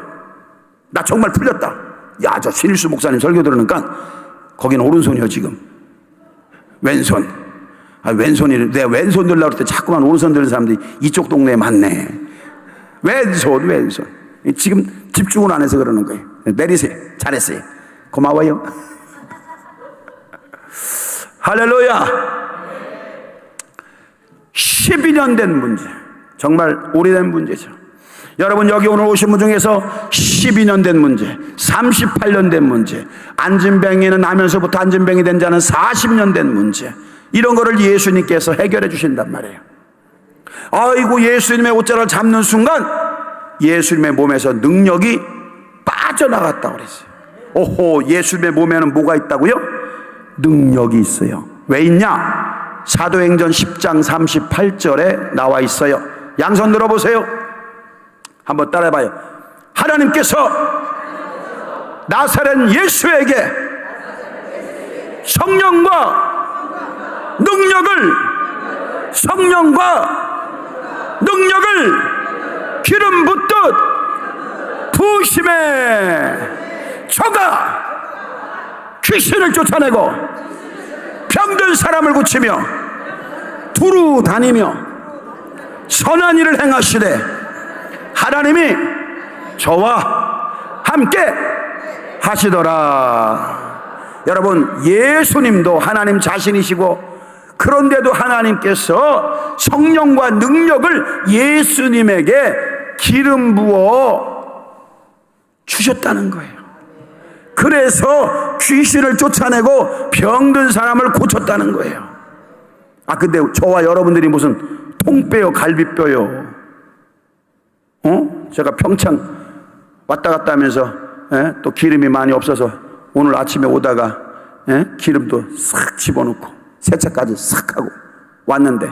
Speaker 4: 나 정말 풀렸다. 야, 저 신일수 목사님 설교 들으니까 거긴 오른손이요 지금. 왼손. 아, 왼손이, 내가 왼손 들려고 할 때 자꾸만 오른손 드는 사람들이 이쪽 동네에 많네. 왼손, 왼손. 지금 집중을 안 해서 그러는 거예요. 내리세요. 잘했어요. 고마워요. 할렐루야. 12년 된 문제, 정말 오래된 문제죠. 여러분, 여기 오늘 오신 분 중에서 12년 된 문제, 38년 된 문제, 안진병이는 나면서부터 안진병이 된 자는 40년 된 문제, 이런 거를 예수님께서 해결해 주신단 말이에요. 아이고, 예수님의 옷자락을 잡는 순간 예수님의 몸에서 능력이 빠져나갔다고 그랬어요. 오호, 예수님의 몸에는 뭐가 있다고요? 능력이 있어요. 왜 있냐? 사도행전 10장 38절에 나와 있어요. 양손 들어보세요. 한번 따라해봐요. 하나님께서 나사렛 예수에게 성령과 능력을 기름 붓듯 부으심에 저가 귀신을 쫓아내고 병든 사람을 고치며 두루 다니며 선한 일을 행하시되 하나님이 저와 함께 하시더라. 여러분, 예수님도 하나님 자신이시고, 그런데도 하나님께서 성령과 능력을 예수님에게 기름 부어 주셨다는 거예요. 그래서 귀신을 쫓아내고 병든 사람을 고쳤다는 거예요. 근데 저와 여러분들이 무슨 통뼈요 갈비뼈요, 제가 평창 왔다 갔다 하면서 또 기름이 많이 없어서 오늘 아침에 오다가 기름도 싹 집어넣고 세차까지 싹 하고 왔는데,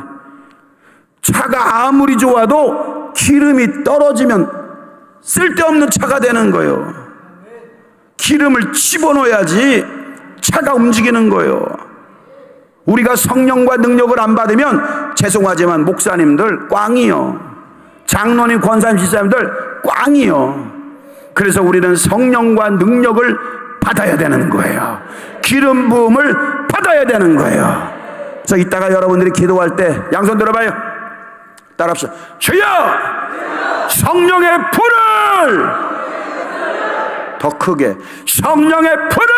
Speaker 4: 차가 아무리 좋아도 기름이 떨어지면 쓸데없는 차가 되는 거예요. 기름을 집어넣어야지 차가 움직이는 거예요. 우리가 성령과 능력을 안 받으면 죄송하지만 목사님들 꽝이요, 장로님, 권사님, 집사님들 꽝이요. 그래서 우리는 성령과 능력을 받아야 되는 거예요. 기름 부음을 받아야 되는 거예요. 그래서 이따가 여러분들이 기도할 때 양손 들어봐요. 따라합시다. 주여, 성령의 불을, 더 크게, 성령의 불을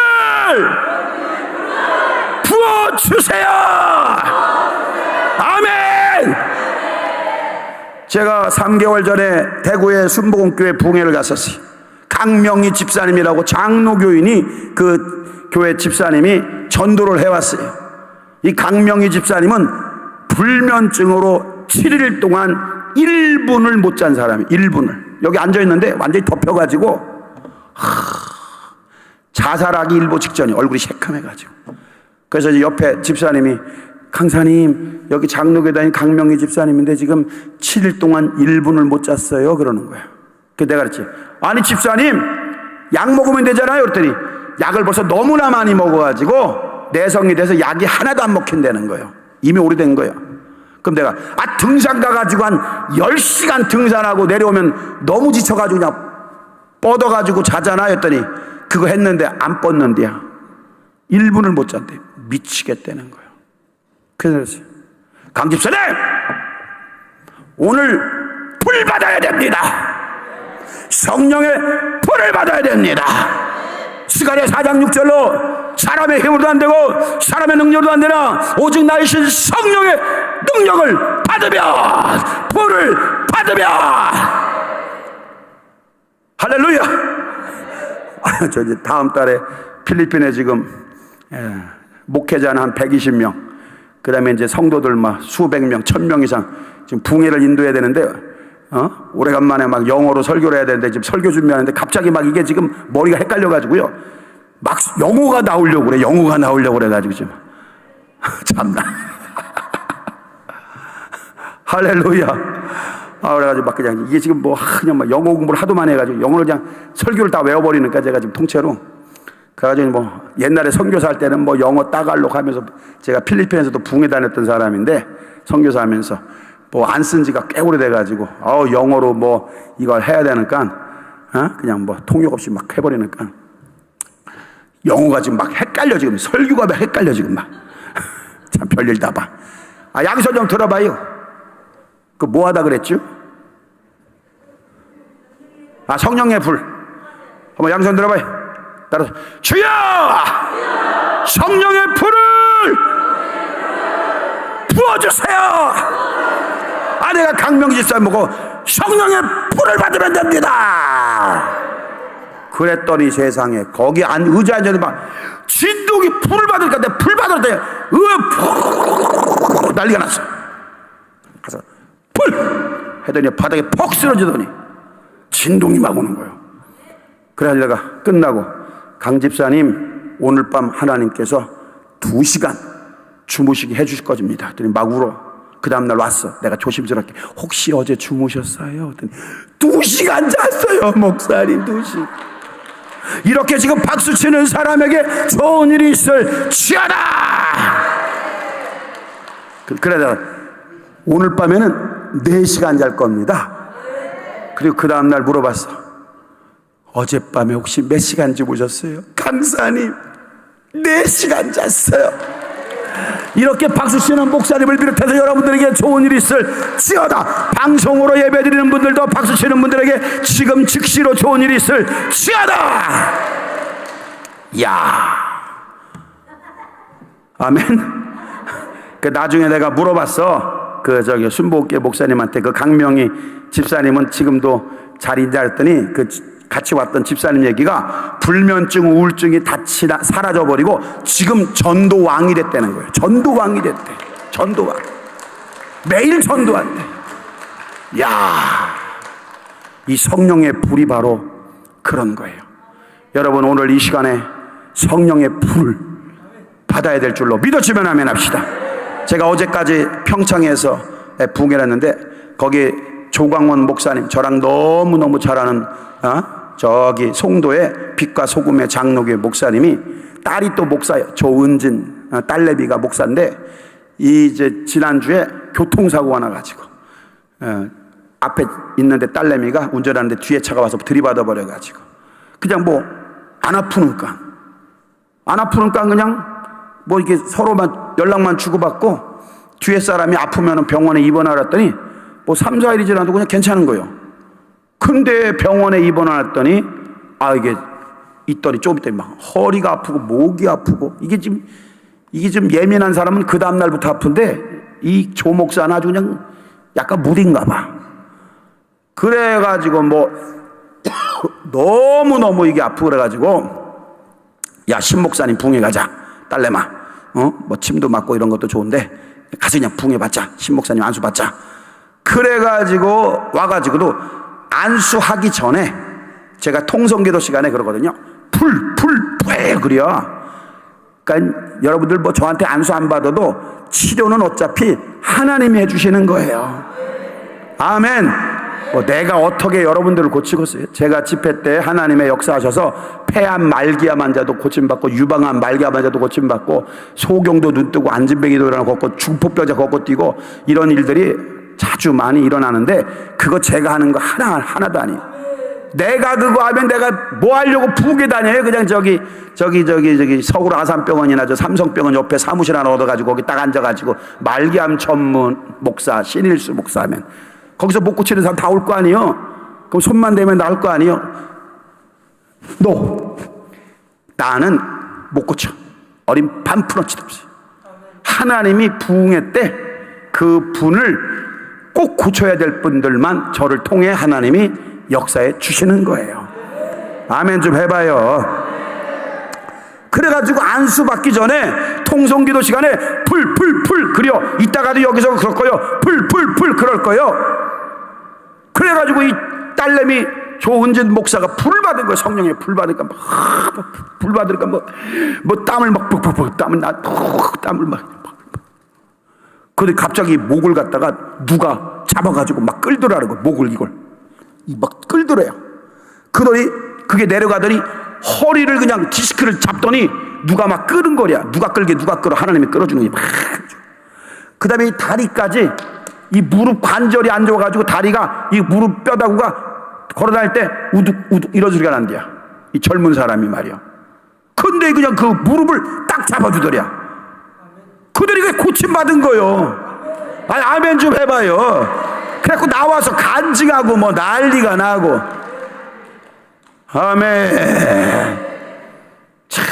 Speaker 4: 부어주세요. 아멘. 제가 3개월 전에 대구의 순복음교회 붕회를 갔었어요. 강명희 집사님이라고 장로교인이, 그 교회 집사님이 전도를 해왔어요. 이 강명희 집사님은 불면증으로 7일 동안 1분을 못 잔 사람이에요. 1분을. 여기 앉아있는데 완전히 덮여가지고 자살하기 일보 직전이, 얼굴이 새카매가지고. 그래서 이제 옆에 집사님이, 강사님, 여기 장로교회 다니는 강명희 집사님인데 지금 7일 동안 1분을 못 잤어요, 그러는 거야. 그래서 내가 그랬지, 아니 집사님, 약 먹으면 되잖아요. 그랬더니 약을 벌써 너무나 많이 먹어가지고 내성이 돼서 약이 하나도 안 먹힌다는 거예요. 이미 오래된 거예요. 그럼 내가 등산 가가지고 한 10시간 등산하고 내려오면 너무 지쳐가지고 그냥 뻗어가지고 자잖아 했더니 그거 했는데 안 뻗는데야 1분을 못 잔대. 미치겠다는 거예요. 그래서 강 집사님, 오늘 불 받아야 됩니다. 성령의 불을 받아야 됩니다. 스가랴 4장 6절로 사람의 힘으로도 안 되고 사람의 능력으로도 안 되나 오직 나이신 성령의 능력을 받으면, 불을 받으면. 할렐루야. 저 이제 다음 달에 필리핀에 지금 목회자는 한 120명, 그 다음에 이제 성도들 막 수백 명, 1000명 이상 지금 붕회를 인도해야 되는데, 오래간만에 막 영어로 설교를 해야 되는데 지금 설교 준비하는데 갑자기 막 이게 지금 머리가 헷갈려가지고요. 막 영어가 나오려고 그래. 영어가 나오려고 그래가지고 지금. 참나. 할렐루야. 그래가지고 막 그냥 이게 지금 뭐 그냥 막 영어 공부를 하도 많이 해가지고 영어를 그냥 설교를 다 외워버리니까 제가 지금 통째로. 그래가지고 뭐 옛날에 선교사 할 때는 뭐 영어 따갈록 하면서, 제가 필리핀에서도 붕에 다녔던 사람인데 선교사 하면서 뭐 안 쓴 지가 꽤 오래돼가지고 영어로 뭐 이걸 해야 되니까 그냥 뭐 통역 없이 막 해버리니까 영어가 지금 막 헷갈려. 지금 설교가 막 헷갈려 지금 막. 참 별일 다 봐. 양손 좀 들어봐요. 그 뭐 하다 그랬죠? 성령의 불. 한번 양손 들어봐요. 따라서 주여, 성령의 불을 부어주세요. 내가 강명희 집사님 보고 성령의 불을 받으면 됩니다. 그랬더니 세상에 거기 의자에 앉아서 막 진동이 불을 받으니까 내가 불 받을 때 난리가 났어. 가서 불 해더니 바닥에 퍽 쓰러지더니 진동이 막 오는 거예요. 그래서 내가 끝나고, 강 집사님 오늘 밤 하나님께서 2시간 주무시게 해주실 겁니다. 그랬더니 막 울어. 그 다음날 왔어. 내가 조심스럽게, 혹시 어제 주무셨어요? 그랬더니 2시간 잤어요 목사님. 2시간. 이렇게 지금 박수 치는 사람에게 좋은 일이 있을지어다. 그래서 오늘 밤에는 4시간 잘 겁니다. 그리고 그 다음날 물어봤어. 어젯밤에 혹시 몇 시간 주무셨어요? 강사님 4시간 잤어요. 이렇게 박수 치는 목사님을 비롯해서 여러분들에게 좋은 일이 있을지어다. 방송으로 예배드리는 분들도 박수 치는 분들에게 지금 즉시로 좋은 일이 있을지어다. 야, 아멘. 그 나중에 내가 물어봤어. 그 저기 순복계 목사님한테 그 강명희 집사님은 지금도 잘 있냐 했더니 그 같이 왔던 집사님 얘기가 불면증, 우울증이 다 사라져버리고 지금 전도왕이 됐다는 거예요. 전도왕이 됐대. 전도왕. 매일 전도한대. 야, 이 성령의 불이 바로 그런 거예요. 여러분 오늘 이 시간에 성령의 불을 받아야 될 줄로 믿어지면 아멘 합시다. 제가 어제까지 평창에서 부흥회를 했는데 거기 조광원 목사님, 저랑 너무너무 잘 아는 저기 송도의 빛과 소금의 장로교회 목사님이, 딸이 또 목사예요. 조은진 딸내미가 목사인데 이제 지난주에 교통사고가 나가지고 앞에 있는데 딸내미가 운전하는데 뒤에 차가 와서 들이받아 버려가지고 그냥 뭐 안 아프니까 그냥 뭐 이렇게 서로만 연락만 주고받고 뒤에 사람이 아프면 병원에 입원하라 했더니 뭐 3, 4일이 지나도 그냥 괜찮은 거예요. 근데 병원에 입원했더니 이게 있더니 좀 있더니 막 허리가 아프고 목이 아프고 이게 좀 예민한 사람은 그 다음 날부터 아픈데 이 조 목사는 아주 그냥 약간 무딘가 봐. 그래가지고 뭐 너무너무 이게 아프고 그래가지고 야, 신 목사님 부흥회 가자. 딸내마 뭐 침도 맞고 이런 것도 좋은데 가서 그냥 부흥회 받자. 신 목사님 안수 받자. 그래가지고 와가지고도 안수하기 전에 제가 통성기도 시간에 그러거든요. 풀 그려. 그러니까 여러분들 뭐 저한테 안수 안 받아도 치료는 어차피 하나님이 해주시는 거예요. 아멘. 뭐 내가 어떻게 여러분들을 고치겠어요? 제가 집회 때 하나님의 역사하셔서 폐암 말기암 환자도 고침받고 유방암 말기암 환자도 고침받고 소경도 눈뜨고 안진뱅이도 일어나고 중폭병자 걷고 뛰고 이런 일들이 자주 많이 일어나는데 그거 제가 하는 거 하나도 아니에요. 내가 그거 하면 내가 뭐 하려고 부흥회 다녀요? 그냥 저기 서울 아산병원이나 저 삼성병원 옆에 사무실 하나 얻어가지고 거기 딱 앉아가지고 말기암 전문 목사 신일수 목사 하면 거기서 못 고치는 사람 다 올 거 아니에요? 그럼 손만 대면 나을 거 아니에요? 나는 못 고쳐. 어린 반푼어치도 없어요. 하나님이 부흥회 때 그 분을 꼭 고쳐야 될 분들만 저를 통해 하나님이 역사해 주시는 거예요. 아멘 좀 해봐요. 그래가지고 안수 받기 전에 통성기도 시간에 풀 그려. 이따가도 여기서 그럴 거요. 풀 그럴 거요. 그래가지고 이 딸내미 조은진 목사가 불 받은 거예요. 성령의 불 받으니까 불 받으니까 뭐 땀을 막 땀을 막. 근데 갑자기 목을 갖다가 누가 잡아가지고 막 끌더라는 거예요. 목을 이걸 막 끌더래요. 그러더니 그게 내려가더니 허리를 그냥 디스크를 잡더니 누가 막 끄는 거야. 누가 끌어. 하나님이 끌어주는 거야. 그 다음에 이 다리까지 이 무릎 관절이 안 좋아가지고 다리가 이 무릎 뼈다구가 걸어다닐 때 우둑 이런 소리가 난대요. 이 젊은 사람이 말이야. 근데 그냥 그 무릎을 딱 잡아주더랴. 그들이 그게 고침받은 거요. 아멘 좀 해봐요. 그래갖고 나와서 간증하고 뭐 난리가 나고. 아멘. 참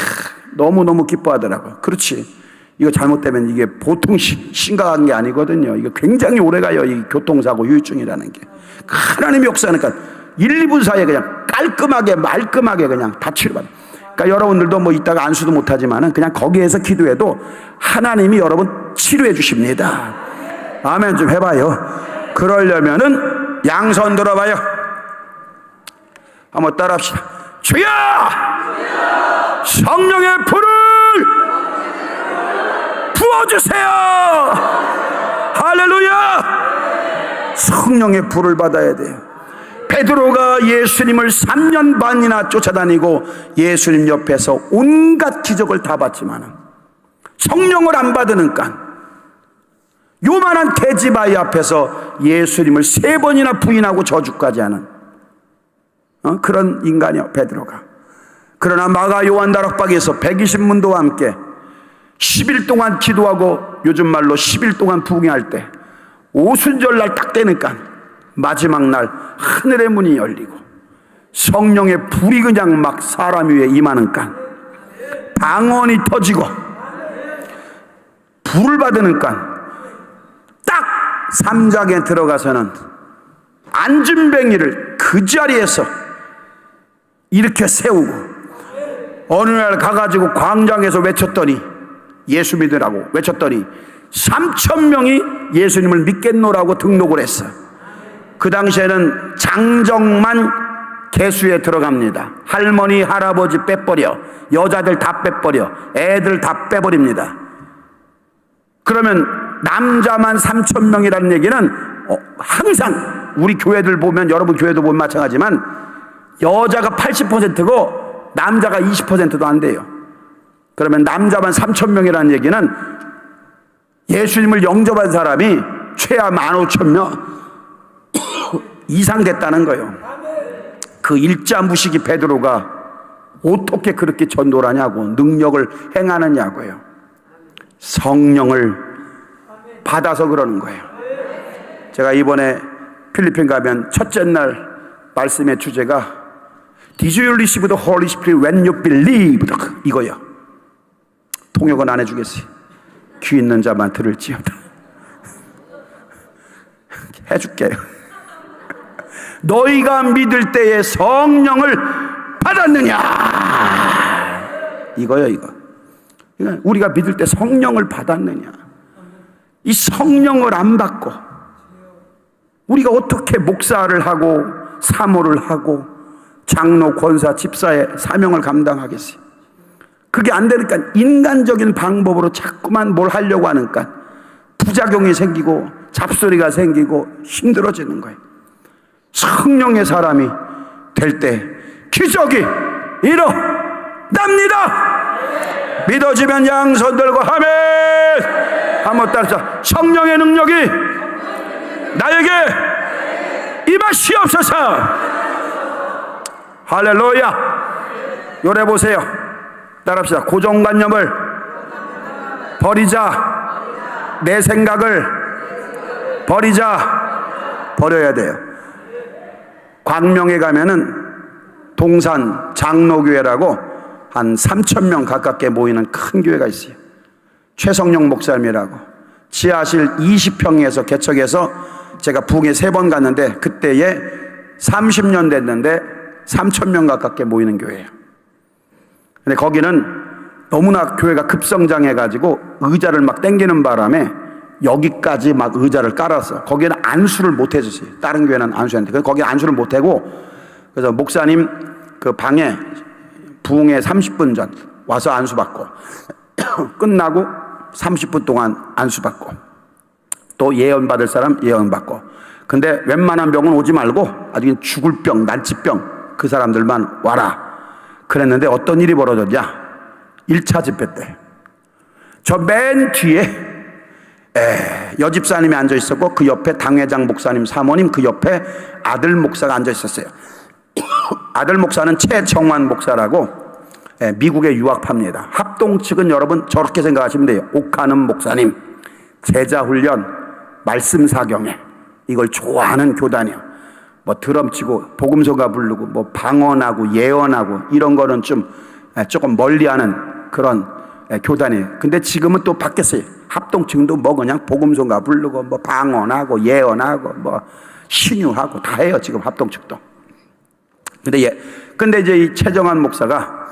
Speaker 4: 너무너무 기뻐하더라고요. 그렇지. 이거 잘못되면 이게 보통 심각한 게 아니거든요. 이거 굉장히 오래가요. 이 교통사고 후유증이라는 게. 하나님의 역사니까 1, 2분 사이에 그냥 깔끔하게 말끔하게 그냥 다 치료받아요. 그러니까 여러분들도 뭐 이따가 안수도 못하지만은 그냥 거기에서 기도해도 하나님이 여러분 치료해 주십니다. 아멘 좀 해봐요. 그러려면은 양손 들어봐요. 한번 따라합시다. 주여! 성령의 불을 부어주세요. 할렐루야. 성령의 불을 받아야 돼요. 베드로가 예수님을 3년 반이나 쫓아다니고 예수님 옆에서 온갖 기적을 다 봤지만 성령을 안 받으니까 요만한 계집아이 앞에서 예수님을 3번이나 부인하고 저주까지 하는 그런 인간이요, 베드로가. 그러나 마가 요한 다락방에서 120문도와 함께 10일 동안 기도하고 요즘 말로 10일 동안 부흥할 때 오순절날 딱 되니까 마지막 날 하늘의 문이 열리고 성령의 불이 그냥 막 사람 위에 임하니까 방언이 터지고 불을 받으니까 딱 3장에 들어가서는 안진뱅이를 그 자리에서 이렇게 세우고 어느 날 가가지고 광장에서 외쳤더니 예수 믿으라고 외쳤더니 3,000명이 예수님을 믿겠노라고 등록을 했어. 그 당시에는 장정만 개수에 들어갑니다. 할머니 할아버지 빼버려, 여자들 다 빼버려, 애들 다 빼버립니다. 그러면 남자만 3,000명이라는 얘기는 항상 우리 교회들 보면, 여러분 교회도 보면 마찬가지지만 여자가 80%고 남자가 20%도 안 돼요. 그러면 남자만 3,000명이라는 얘기는 예수님을 영접한 사람이 최하 15,000명 이상 됐다는 거예요. 그 일자무식이 베드로가 어떻게 그렇게 전도를 하냐고, 능력을 행하느냐고요. 성령을 받아서 그러는 거예요. 제가 이번에 필리핀 가면 첫째 날 말씀의 주제가 Did you receive the Holy Spirit when you believed? 이거요. 통역은 안 해주겠어요. 귀 있는 자만 들을지어다. 해줄게요. 너희가 믿을 때에 성령을 받았느냐? 이거요, 이거. 우리가 믿을 때 성령을 받았느냐? 이 성령을 안 받고 우리가 어떻게 목사를 하고 사모를 하고 장로, 권사, 집사의 사명을 감당하겠어요? 그게 안 되니까 인간적인 방법으로 자꾸만 뭘 하려고 하니까 부작용이 생기고 잡소리가 생기고 힘들어지는 거예요. 성령의 사람이 될 때 기적이 일어납니다. 믿어지면 양손 들고 아멘. 한번 따라서 성령의 능력이 나에게 임하시옵소서. 할렐루야. 요래 보세요. 따라합시다. 고정관념을 버리자. 내 생각을 버리자. 버려야 돼요. 광명에 가면은 동산 장로교회라고 한 3,000명 가깝게 모이는 큰 교회가 있어요. 최성령 목사님이라고 지하실 20평에서 개척해서 제가 부흥에 3번 갔는데 그때에 30년 됐는데 3,000명 가깝게 모이는 교회예요. 근데 거기는 너무나 교회가 급성장해가지고 의자를 막 땡기는 바람에 여기까지 막 의자를 깔았어. 거기는 안수를 못 해줬어요. 다른 교회는 안수했는데 거기 안수를 못 하고, 그래서 목사님 그 방에 부흥회 30분 전 와서 안수받고 끝나고 30분 동안 안수받고 또 예언 받을 사람 예언 받고. 근데 웬만한 병은 오지 말고 아주 죽을 병, 난치병 그 사람들만 와라 그랬는데 어떤 일이 벌어졌냐? 1차 집회 때 저 맨 뒤에 여집사님이 앉아 있었고 그 옆에 당회장 목사님 사모님, 그 옆에 아들 목사가 앉아 있었어요. 아들 목사는 최정환 목사라고 미국에 유학파입니다. 합동 측은 여러분 저렇게 생각하시면 돼요. 옥하는 목사님, 제자훈련, 말씀사경회 이걸 좋아하는 교단이요. 뭐 드럼 치고 복음서가 부르고 뭐 방언하고 예언하고 이런 거는 조금 멀리하는 그런 교단이에요. 근데 지금은 또 바뀌었어요. 합동층도 뭐 그냥 복음서가 부르고 뭐 방언하고 예언하고 뭐 신유하고 다 해요. 지금 합동측도. 근데 이제 이 최정환 목사가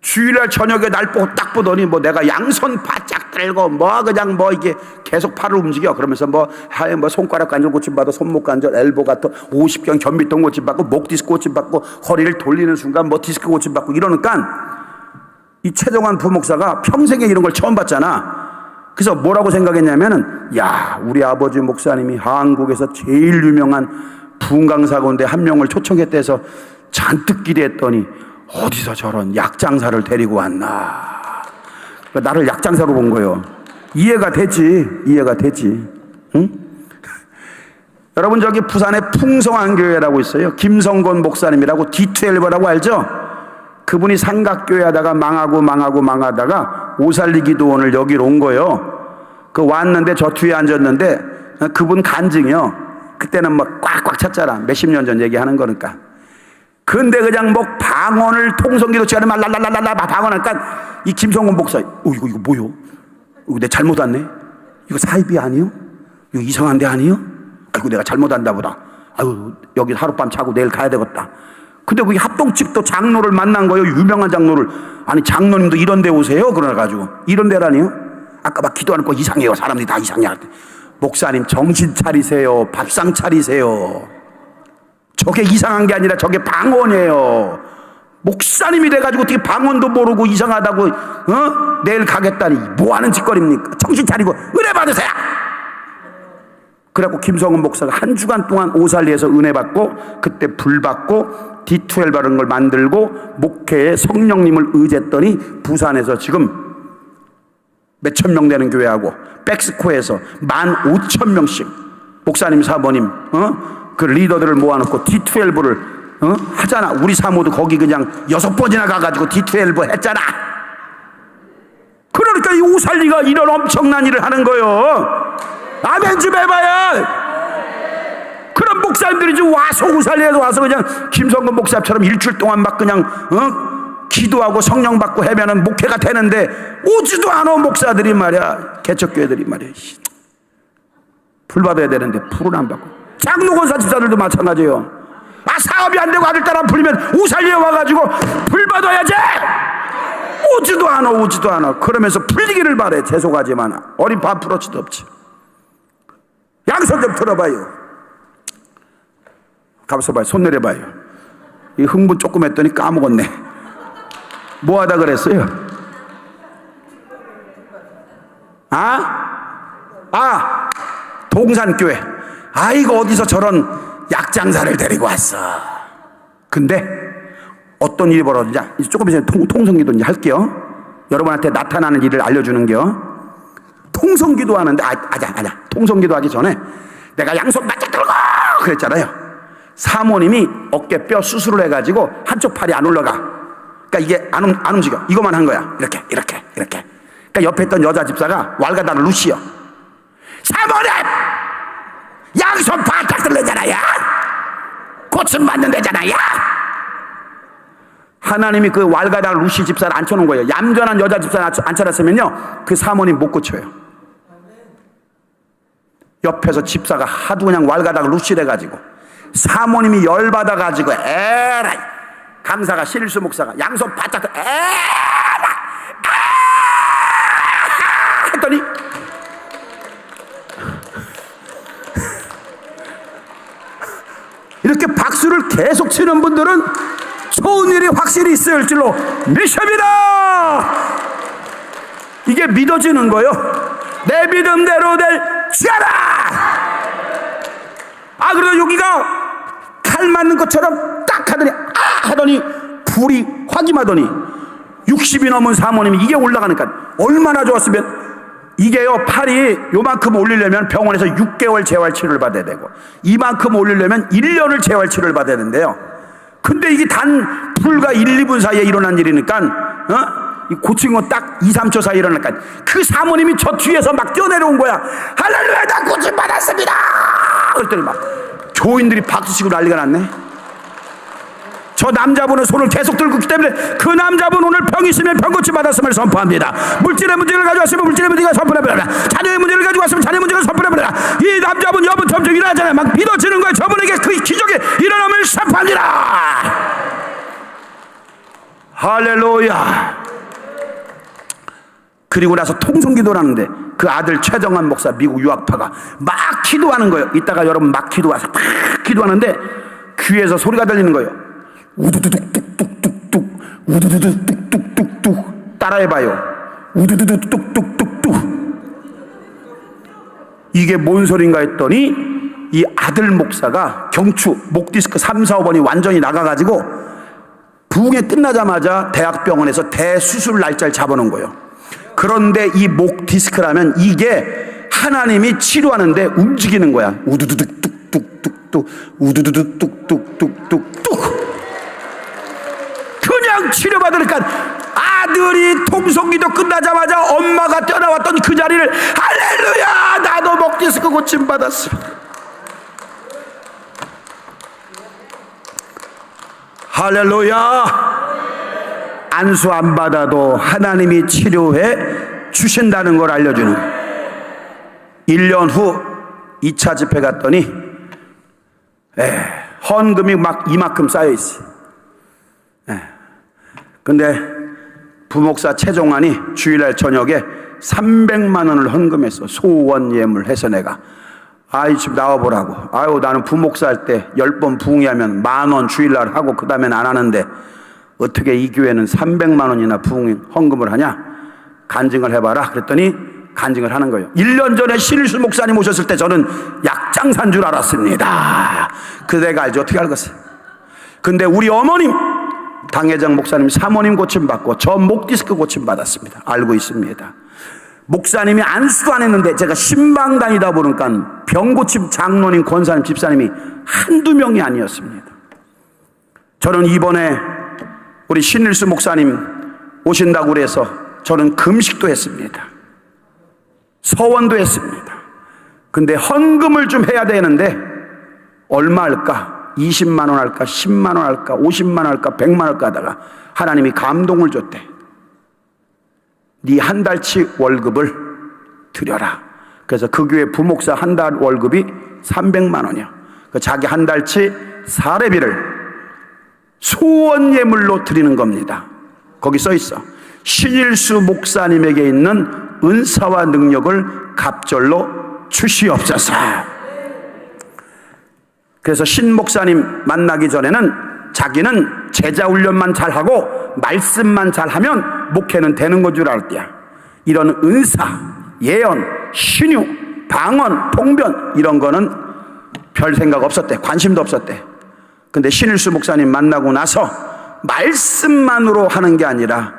Speaker 4: 주일날 저녁에 날 보고 딱 보더니 뭐 내가 양손 바짝 들고 뭐 그냥 뭐 이게 계속 팔을 움직여. 그러면서 뭐 손가락 관절 고침받고 손목 관절 엘보 같은 50경 전미통 고침받고 목 디스크 고침받고 허리를 돌리는 순간 뭐 디스크 고침받고 이러니까 이 최정환 부목사가 평생에 이런 걸 처음 봤잖아. 그래서 뭐라고 생각했냐면은, 야, 우리 아버지 목사님이 한국에서 제일 유명한 분강사고인데 한 명을 초청했다 해서 잔뜩 기대했더니 어디서 저런 약장사를 데리고 왔나. 나를 약장사로 본 거예요. 이해가 되지. 응? 여러분, 저기 부산에 풍성한 교회라고 있어요. 김성곤 목사님이라고, D12라고 알죠? 그분이 삼각교회 하다가 망하다가 오살리기도원을 여기로 온 거예요. 그 왔는데 저 뒤에 앉았는데 그분 간증이요. 그때는 막 꽉꽉 찼잖아. 몇십 년 전 얘기하는 거니까. 근데 그냥 뭐 방언을 통성기도 치가는 말랄랄랄라 방언하니까 이 김성곤 목사, 이거 뭐요? 이거 내 잘못 왔네? 이거 사이비 아니요? 이거 이상한 데 아니요? 아이고, 내가 잘못 왔나 보다. 아유, 여기 하룻밤 자고 내일 가야 되겠다. 근데 거기 합동집도 장로를 만난 거예요. 유명한 장로를. 아니, 장로님도 이런 데 오세요? 그래가지고. 이런 데라니요? 아까 막 기도하는 거 이상해요. 사람들이 다 이상해. 목사님, 정신 차리세요. 밥상 차리세요. 저게 이상한 게 아니라 저게 방언이에요. 목사님이 돼가지고 어떻게 방언도 모르고 이상하다고, 내일 가겠다니. 뭐 하는 짓거리입니까? 정신 차리고 은혜 받으세요! 그래갖고 김성은 목사가 한 주간 동안 오살리에서 은혜 받고, 그때 불 받고, D12 바른 걸 만들고, 목회에 성령님을 의지했더니, 부산에서 지금 몇천 명 되는 교회하고, 백스코에서 15,000명씩, 목사님, 사모님, 그 리더들을 모아놓고 D12를, 하잖아. 우리 사모도 거기 그냥 6번이나 가가지고 D12 했잖아. 그러니까 이 오살리가 이런 엄청난 일을 하는 거예요. 아멘 좀 해봐요. 그런 목사님들이 지금 와서 오살리에서 와서 그냥 김성근 목사처럼 일주일 동안 막 그냥 기도하고 성령 받고 하면은 목회가 되는데, 오지도 않아. 목사들이 말이야, 개척교회들이 말이야, 불 받아야 되는데 불은 안 받고. 장로 권사 집사들도 마찬가지예요. 사업이 안 되고 아들 딸 안 풀리면 오살리에 와가지고 불 받아야지. 오지도 않아. 그러면서 풀리기를 바래. 재속하지만 어린 반프로치도 없지. 양손 좀 들어봐요. 가만있어 봐요. 손 내려봐요. 이 흥분 조금 했더니 까먹었네. 뭐 하다 그랬어요? 동산교회. 이거 어디서 저런 약장사를 데리고 왔어. 근데 어떤 일이 벌어지냐, 조금 이제 통성기도 이제 할게요. 여러분한테 나타나는 일을 알려주는겨. 통성기도 하는데, 통성기도 하기 전에 내가 양손 바짝 들고 그랬잖아요. 사모님이 어깨뼈 수술을 해가지고 한쪽 팔이 안 올라가. 그러니까 이게 안 움직여. 이것만 한 거야. 이렇게. 그러니까 옆에 있던 여자 집사가 왈가닥을 루시어. 사모님! 양손 바짝 들려잖아요. 고침 받는 데잖아요. 하나님이 그 왈가닥 루시 집사를 앉혀놓은 거예요. 얌전한 여자 집사를 앉혀놨으면요, 그 사모님 못 고쳐요. 옆에서 집사가 하도 그냥 왈가닥 루시를 해가지고 사모님이 열받아가지고, 에라이, 강사가 실수 목사가 양손 바짝 했더니 이렇게 박수를 계속 치는 분들은 좋은 일이 확실히 있을 줄로 믿습니다. 이게 믿어지는 거예요. 내 믿음대로 될지어다. 그래서 여기가 칼 맞는 것처럼 딱 하더니 불이 확 임하더니 60이 넘은 사모님이 이게 올라가니까 얼마나 좋았으면. 이게요, 팔이 요만큼 올리려면 병원에서 6개월 재활치료를 받아야 되고, 이만큼 올리려면 1년을 재활치료를 받아야 된대요. 근데 이게 단 불과 1, 2분 사이에 일어난 일이니까, 고친 건 딱 2, 3초 사이에 일어나니까 그 사모님이 저 뒤에서 막 뛰어내려온 거야. 할렐루야, 나 고침 받았습니다. 그랬더니 막 교인들이 박수치고 난리가 났네. 저 남자분은 손을 계속 들고 있기 때문에 그 남자분 오늘 병 있으면 병 고침 받았음을 선포합니다. 물질의 문제를 가져왔으면 물질의 문제가 선포해버려라. 자녀의 문제를 가지고 왔으면 자녀의 문제가 선포해버려라. 이 남자분 여분 점점 일어나잖아요. 막 믿어지는 거예요. 저분에게 그 기적이 일어남을 선포합니다. 할렐루야. 그리고 나서 통성기도를 하는데 그 아들 최정환 목사, 미국 유학파가 막 기도하는 거예요. 이따가 여러분 막 기도와서 막 기도하는데 귀에서 소리가 들리는 거예요. 우두두둑 뚝뚝뚝뚝, 우두두둑 뚝뚝뚝뚝. 따라해봐요. 우두두둑 뚝뚝뚝뚝. 이게 뭔 소린가 했더니 이 아들 목사가 경추 목 디스크 3, 4, 5번이 완전히 나가가지고 부흥회 끝나자마자 대학병원에서 대수술 날짜를 잡아놓은 거예요. 그런데 이 목 디스크라면 이게 하나님이 치료하는데 움직이는 거야. 우두두둑 뚝뚝뚝뚝 우두두둑 뚝뚝뚝뚝뚝. 그냥 치료받으니까 아들이 통성기도 끝나자마자 엄마가 뛰어나왔던 그 자리를 할렐루야 나도 목 디스크 고침받았어. 할렐루야. 안수 안 받아도 하나님이 치료해 주신다는 걸 알려주는 1년 후 2차 집회 갔더니 헌금이 막 이만큼 쌓여있어. 근데 부목사 최종환이 주일날 저녁에 300만 원을 헌금했어. 소원 예물해서 내가 아이 집 나와보라고. 아유 나는 부목사 할 때 10번 부흥회하면 10,000원 주일날 하고 그 다음엔 안 하는데 어떻게 이 교회는 300만 원이나 부흥 헌금을 하냐? 간증을 해봐라. 그랬더니 간증을 하는 거예요. 1년 전에 신일수 목사님 오셨을 때 저는 약장사인 줄 알았습니다. 그대가 알죠. 어떻게 알겠어요? 근데 우리 어머님 당회장 목사님 사모님 고침받고 저 목디스크 고침받았습니다. 알고 있습니다. 목사님이 안수도 안 했는데 제가 신방 다니다 보니까 병고침 장로님 권사님 집사님이 한두 명이 아니었습니다. 저는 이번에 우리 신일수 목사님 오신다고 그래서 저는 금식도 했습니다. 서원도 했습니다. 근데 헌금을 좀 해야 되는데 얼마 할까? 20만 원 할까? 10만 원 할까? 50만 원 할까? 100만 원 할까 하다가 하나님이 감동을 줬대. 네 한 달치 월급을 드려라. 그래서 그 교회 부목사 한 달 월급이 300만 원이야. 자기 한 달치 사례비를 소원 예물로 드리는 겁니다. 거기 써 있어. 신일수 목사님에게 있는 은사와 능력을 갑절로 주시옵소서. 그래서 신 목사님 만나기 전에는 자기는 제자 훈련만 잘하고 말씀만 잘하면 목회는 되는 건 줄 알았대요. 이런 은사, 예언, 신유, 방언, 통변 이런 거는 별 생각 없었대. 관심도 없었대. 근데 신일수 목사님 만나고 나서 말씀만으로 하는 게 아니라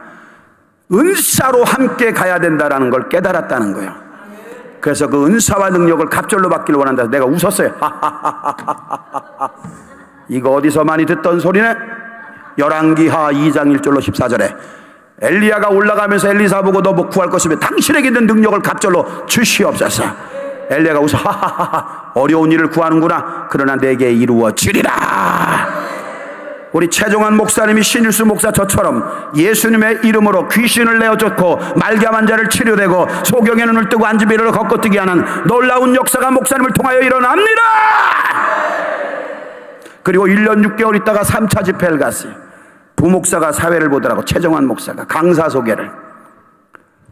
Speaker 4: 은사로 함께 가야 된다는 걸 깨달았다는 거예요. 그래서 그 은사와 능력을 갑절로 받기를 원한다. 내가 웃었어요. 이거 어디서 많이 듣던 소리네? 열왕기하 2장 1절로 14절에 엘리야가 올라가면서 엘리사 보고 너 뭐 구할 것이면 당신에게 있는 능력을 갑절로 주시옵소서. 엘리야가 웃어. 하하하하, 어려운 일을 구하는구나. 그러나 내게 이루어지리라. 우리 최종환 목사님이 신일수 목사 저처럼 예수님의 이름으로 귀신을 내어쫓고 말기암 환자를 치료되고 소경의 눈을 뜨고 안지비를 걷고뛰게 하는 놀라운 역사가 목사님을 통하여 일어납니다. 그리고 1년 6개월 있다가 3차 집회를 갔어요. 부목사가 사회를 보더라고. 최정환 목사가 강사 소개를.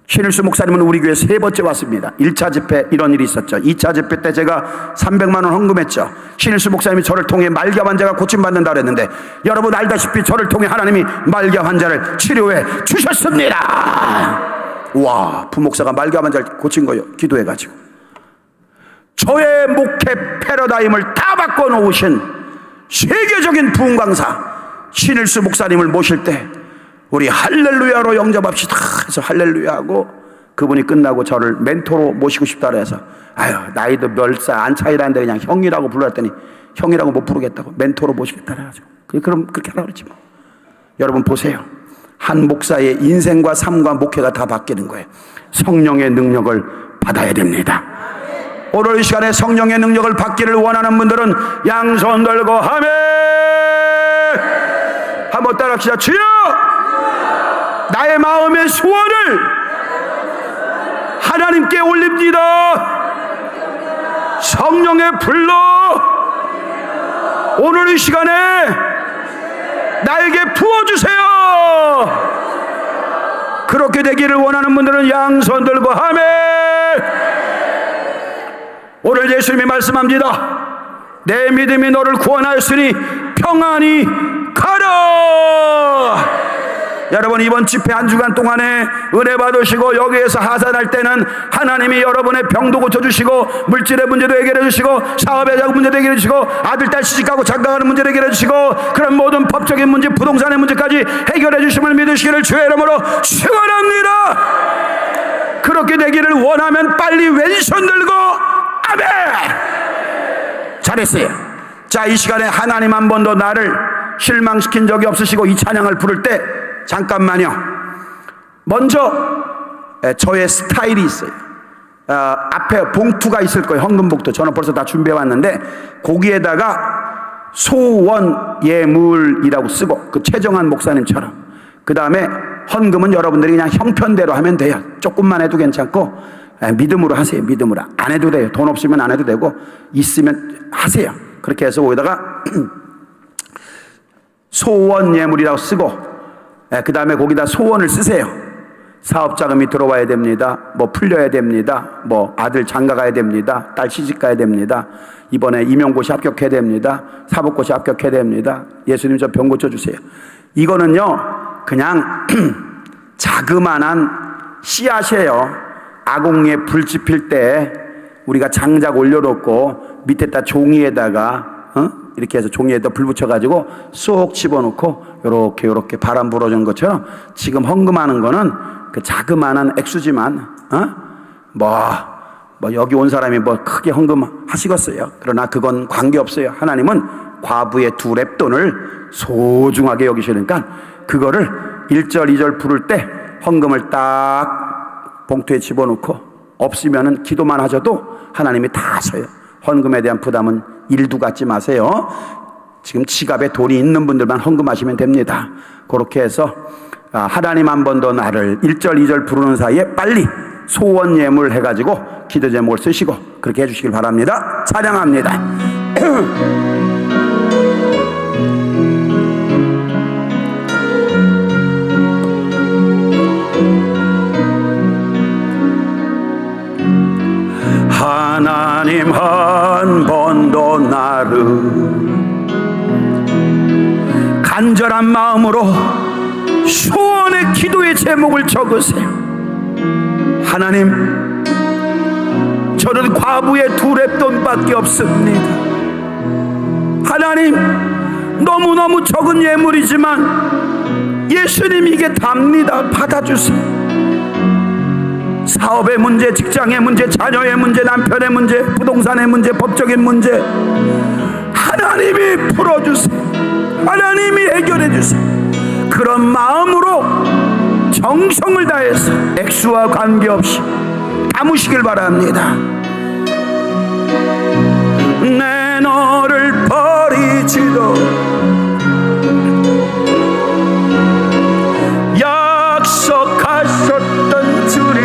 Speaker 4: 신일수 목사님은 우리 교회 3번째 왔습니다. 1차 집회 이런 일이 있었죠. 2차 집회 때 제가 300만 원 헌금했죠. 신일수 목사님이 저를 통해 말기암 환자가 고침받는다 그랬는데 여러분 알다시피 저를 통해 하나님이 말기암 환자를 치료해 주셨습니다. 와, 부목사가 말기암 환자를 고친 거예요. 기도해가지고. 저의 목회 패러다임을 다 바꿔놓으신 세계적인 부흥 강사 신일수 목사님을 모실 때 우리 할렐루야로 영접합시다 해서 할렐루야 하고 그분이 끝나고 저를 멘토로 모시고 싶다 그래서 아유 나이도 몇 살 안 차이라는데 그냥 형이라고 불렀더니 형이라고 못 부르겠다고 멘토로 모시겠다 그래가지고 그럼 그렇게 하라 그러지 뭐. 여러분 보세요. 한 목사의 인생과 삶과 목회가 다 바뀌는 거예요. 성령의 능력을 받아야 됩니다. 오늘 이 시간에 성령의 능력을 받기를 원하는 분들은 양손 들고 아멘 한번 따라합시다. 주여 나의 마음의 소원을 하나님께 올립니다. 성령의 불로 오늘 이 시간에 나에게 부어주세요. 그렇게 되기를 원하는 분들은 양손 들고 아멘. 오늘 예수님이 말씀합니다. 내 믿음이 너를 구원하였으니 평안히 가라. 여러분 이번 집회 한 주간 동안에 은혜 받으시고 여기에서 하산할 때는 하나님이 여러분의 병도 고쳐주시고 물질의 문제도 해결해 주시고 사업의 문제도 해결해 주시고 아들 딸 시집가고 장가가는 문제도 해결해 주시고 그런 모든 법적인 문제 부동산의 문제까지 해결해 주심을 믿으시기를 주의 이름으로 축원합니다. 그렇게 되기를 원하면 빨리 왼손 들고 아멘. 잘했어요. 자, 이 시간에 하나님 한 번도 나를 실망시킨 적이 없으시고 이 찬양을 부를 때 잠깐만요. 먼저 저의 스타일이 있어요. 앞에 봉투가 있을 거예요. 헌금봉투. 저는 벌써 다 준비해 왔는데 거기에다가 소원 예물이라고 쓰고 그 최정한 목사님처럼 그 다음에 헌금은 여러분들이 그냥 형편대로 하면 돼요. 조금만 해도 괜찮고 믿음으로 하세요. 믿음으로. 안 해도 돼요. 돈 없으면 안 해도 되고 있으면 하세요. 그렇게 해서 거기다가 소원 예물이라고 쓰고 그 다음에 거기다 소원을 쓰세요. 사업 자금이 들어와야 됩니다. 뭐 풀려야 됩니다. 뭐 아들 장가 가야 됩니다. 딸 시집 가야 됩니다. 이번에 임용고시 합격해야 됩니다. 사법고시 합격해야 됩니다. 예수님 저 병 고쳐주세요. 이거는요 그냥 자그만한 씨앗이에요. 아궁이에 불 지필 때 우리가 장작 올려놓고 밑에다 종이에다가 이렇게 해서 종이에다 불 붙여가지고 쏙 집어넣고 요렇게 바람 불어주는 것처럼 지금 헌금하는 거는 그 자그마한 액수지만 뭐 여기 온 사람이 뭐 크게 헌금하시겠어요. 그러나 그건 관계없어요. 하나님은 과부의 2렙돈을 소중하게 여기시니까 그거를 1절 2절 부를 때 헌금을 딱 봉투에 집어넣고 없으면은 기도만 하셔도 하나님이 다 하셔요. 헌금에 대한 부담은 1도 갖지 마세요. 지금 지갑에 돈이 있는 분들만 헌금하시면 됩니다. 그렇게 해서 하나님 한 번 더 나를 1절 2절 부르는 사이에 빨리 소원 예물 해가지고 기도 제목을 쓰시고 그렇게 해주시길 바랍니다. 찬양합니다. 하나님 한 번도 나를 간절한 마음으로 소원의 기도의 제목을 적으세요. 하나님 저는 과부의 2렙돈밖에 없습니다. 하나님 너무너무 적은 예물이지만 예수님 이게 답니다. 받아주세요. 사업의 문제, 직장의 문제, 자녀의 문제, 남편의 문제, 부동산의 문제, 법적인 문제 하나님이 풀어주세요. 하나님이 해결해주세요. 그런 마음으로 정성을 다해서 액수와 관계없이 담으시길 바랍니다. 내 너를 버리지도 약속하셨던 주님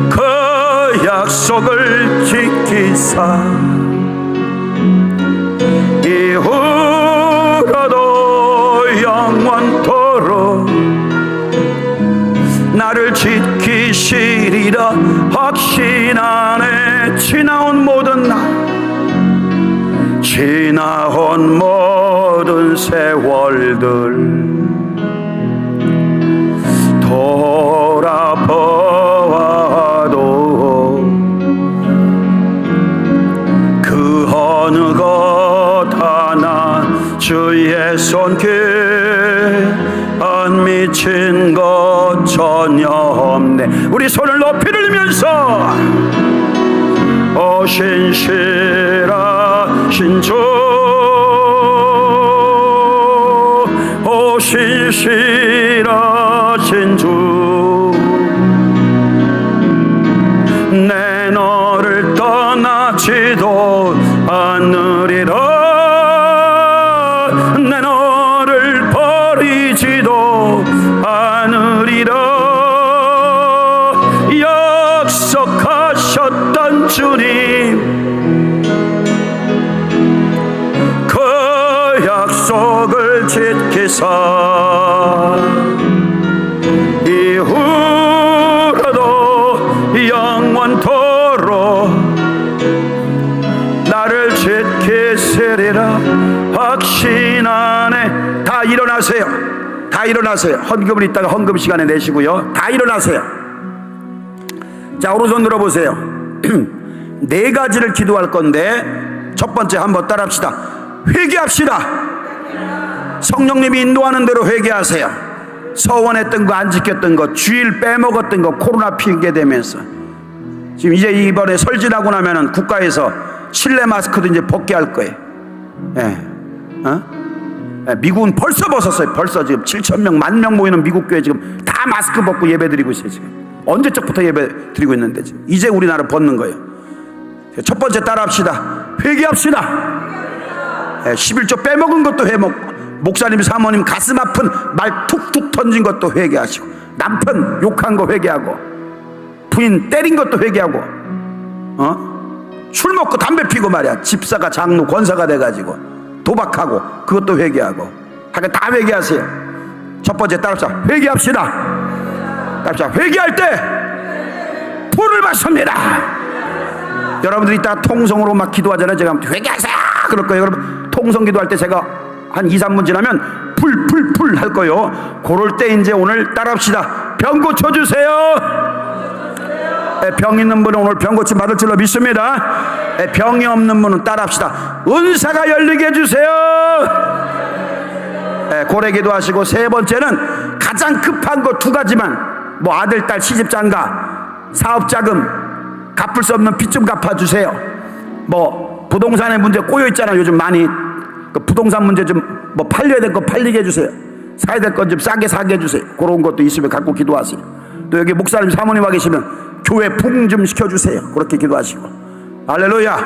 Speaker 4: 그 약속을 지키사 이후로도 영원토록 나를 지키시리라 확신하네. 지나온 모든 날 지나온 모든 세월들 돌아보아도 그 어느 것 하나 주의 손길 안 미친 것 전혀 없네. 우리 손을 높이 들면서 오 신실하신 주 오 신실하신 주 내 너를 떠나지도 않으리라 내 너를 버리지도 않으리라 약속하셨던 주님 그 약속을 지키사 이후로도 영원토록 나를 지키시리라 확신하네. 일어나세요. 다 일어나세요. 헌금을 이따가 헌금 시간에 내시고요. 다 일어나세요. 자, 오른손 들어보세요. 네 가지를 기도할 건데 첫 번째 한번 따라합시다. 회개합시다. 성령님이 인도하는 대로 회개하세요. 서원했던 거 안 지켰던 거, 주일 빼먹었던 거, 코로나 피게 되면서 지금 이제 이번에 설 지나고 나면은 국가에서 실내 마스크도 이제 벗게 할 거예요. 예. 미국은 벌써 벗었어요. 벌써 지금 7,000명, 10,000명 모이는 미국 교회 지금 다 마스크 벗고 예배 드리고 있어요. 지금 언제적부터 예배 드리고 있는데 지금 이제 우리나라 벗는 거예요. 첫 번째 따라합시다. 회개합시다. 11조 빼먹은 것도 목사님 사모님 가슴 아픈 말 툭툭 던진 것도 회개하시고, 남편 욕한 거 회개하고, 부인 때린 것도 회개하고, 술 먹고 담배 피고 말이야 집사가 장로 권사가 돼가지고 도박하고 그것도 회개하고, 하여간 다 회개하세요. 첫 번째 따라합시다. 회개합시다. 따라합시다. 회개할 때 불을 받습니다. 여러분들이 이따 통성으로 막 기도하잖아요. 제가 회개하세요 그럴 거예요. 여러분 통성 기도할 때 제가 한 2, 3분 지나면 풀 할 거예요. 그럴 때 이제 오늘 따라합시다. 병 고쳐주세요. 병 있는 분은 오늘 병 고침 받을 줄로 믿습니다. 병이 없는 분은 따라합시다. 은사가 열리게 해주세요. 고래 기도하시고, 세 번째는 가장 급한 거 2가지만, 뭐 아들 딸 시집 장가 사업자금 갚을 수 없는 빚 좀 갚아주세요. 뭐 부동산의 문제 꼬여 있잖아요. 요즘 많이 그 부동산 문제 좀 뭐 팔려야 될 거 팔리게 해주세요. 사야 될 건 좀 싸게 사게 해주세요. 그런 것도 있으면 갖고 기도하세요. 또 여기 목사님 사모님 와 계시면 교회 부흥 좀 시켜주세요. 그렇게 기도하시고. 할렐루야.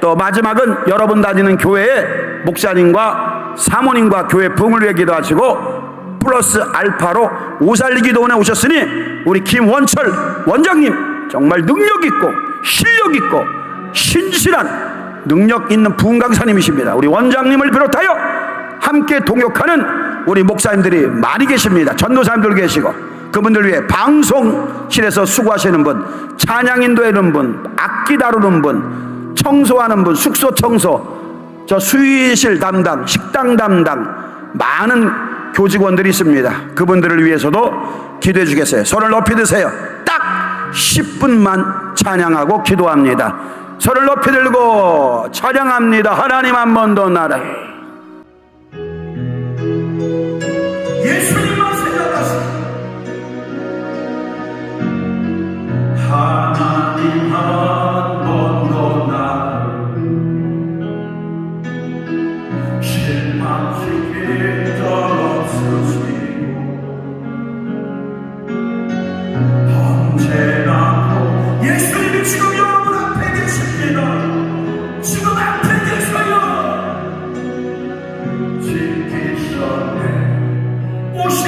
Speaker 4: 또 마지막은 여러분 다니는 교회에 목사님과 사모님과 교회 부흥을 위해 기도하시고, 플러스 알파로 오살리기도원에 오셨으니 우리 김원철 원장님 정말 능력 있고 실력 있고 신실한 능력 있는 부흥 강사님이십니다. 우리 원장님을 비롯하여 함께 동역하는 우리 목사님들이 많이 계십니다. 전도사님들 계시고, 그분들 위해 방송실에서 수고하시는 분, 찬양 인도하는 분, 악기 다루는 분, 청소하는 분, 숙소 청소, 저 수의실 담당, 식당 담당, 많은 교직원들이 있습니다. 그분들을 위해서도 기도해 주겠어요. 손을 높이 드세요. 딱 10분만 찬양하고 기도합니다. 손을 높이 들고 찬양합니다. 하나님 한 번 더 나라.
Speaker 2: 예수님만 생각하세요. 하나님 한 번 더 나를 실망시킬 적 없으시고 언제나 예수님이 지금 여러분 앞에 계십니다. 지금 앞에 계셔요. 지키셨네. 오실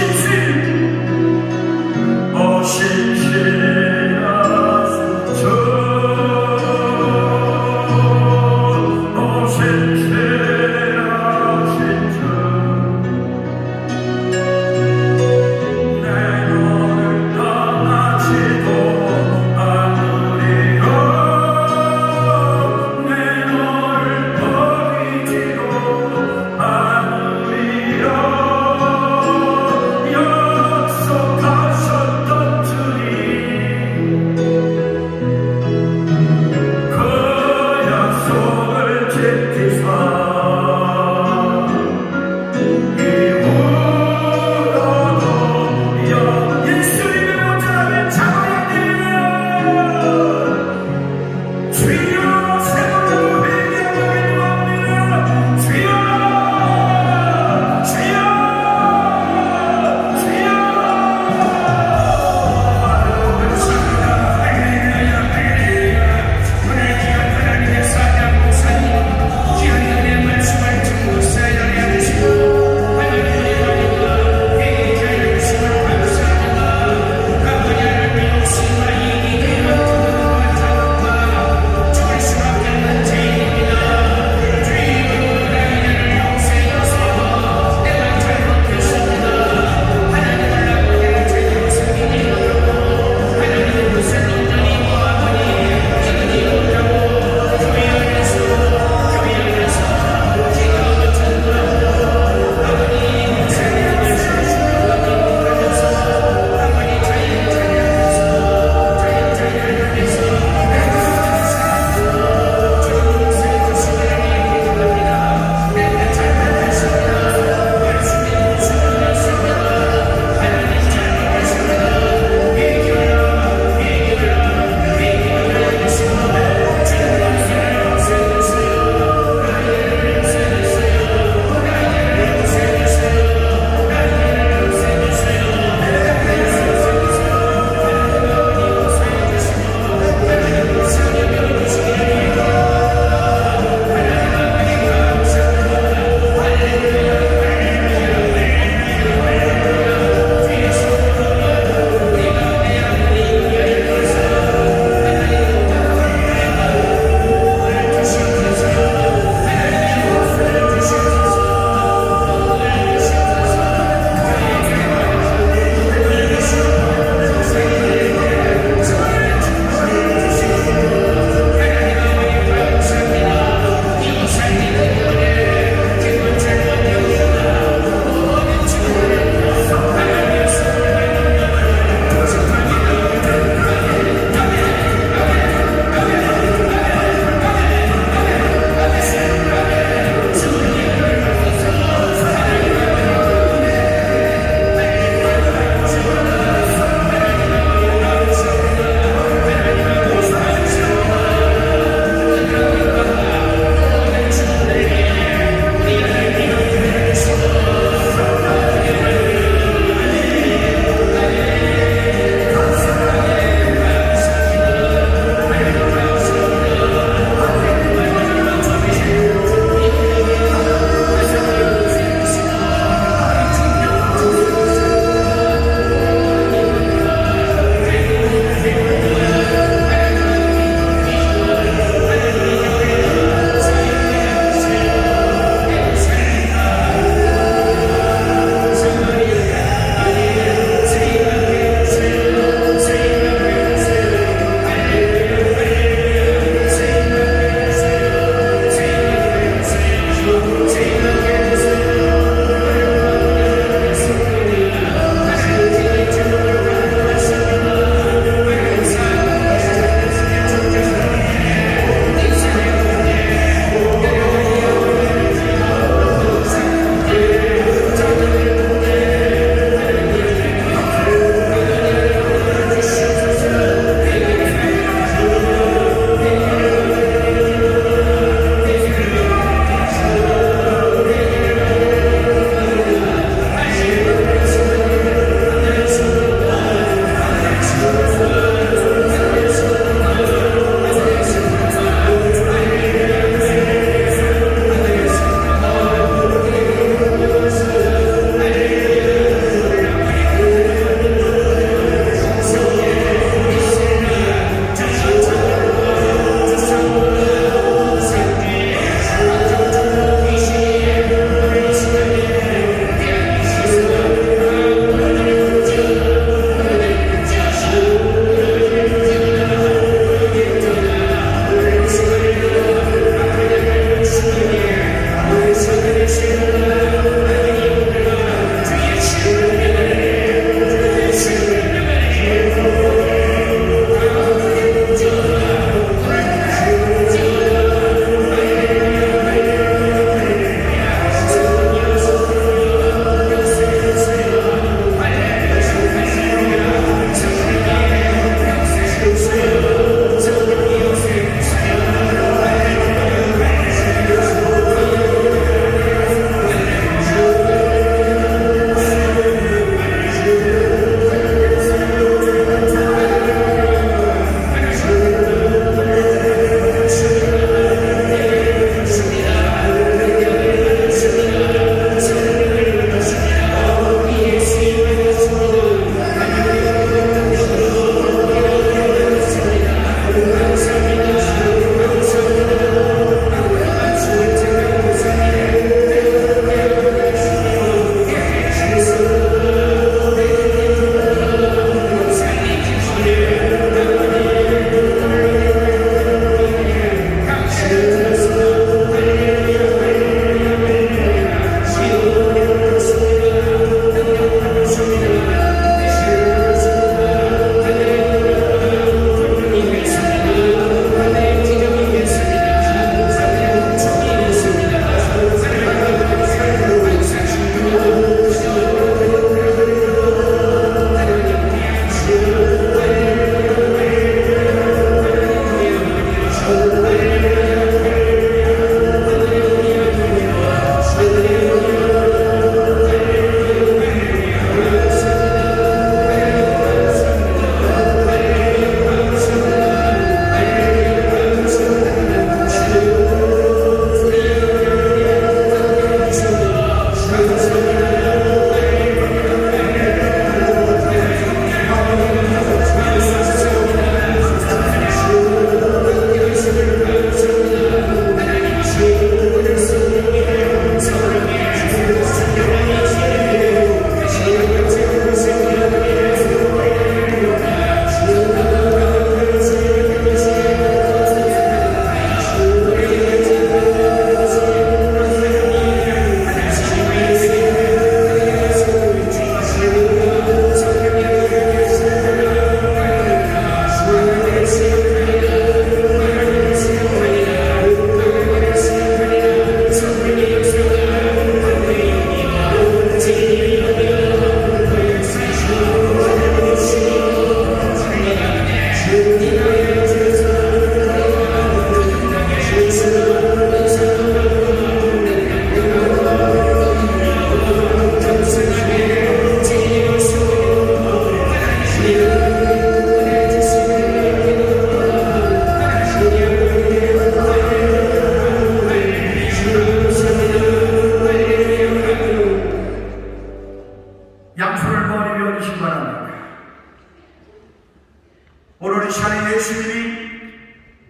Speaker 4: 오늘 이 시간에 예수님이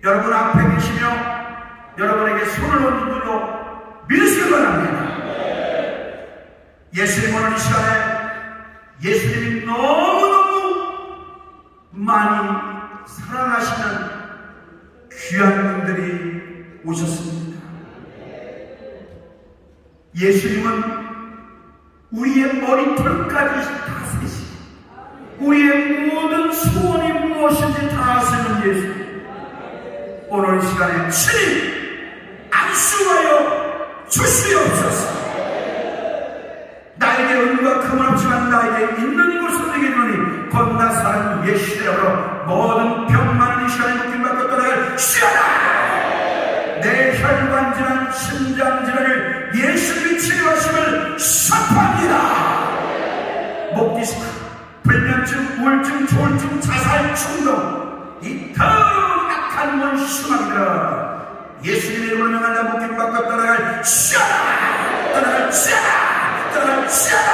Speaker 4: 여러분 앞에 계시며 여러분에게 손을 얹은 줄로 믿으시기 바랍니다. 예수님 오늘 이 시간에 예수님이 너무너무 많이 사랑하시는 귀한 분들이 오셨습니다. 예수님은 우리의 머리털까지 다 세시고 우리의 모든 소원이 무엇인지 다 아시는 예수님, 오늘 이 시간에 친히 안수하여 주시옵소서. 나에게 은과 금은 없지만 나에게 있는 것을 내게 주니 겁나 사는 예수님으로 모든 병 많은 이 시간에 묶임받고 떠나갈 시간아, 내 혈관질환 심장질환을 예수님이 치료하심을 선포합니다. 목 디스크, 불면증, 우울증, 조울증, 자살, 충동, 이 더러운 악한 건 심합니다. 예수님의 이름으로 명한다. 묶임받고 떠나갈 시간아, 떠나갈 시간아, 떠나갈 시간아.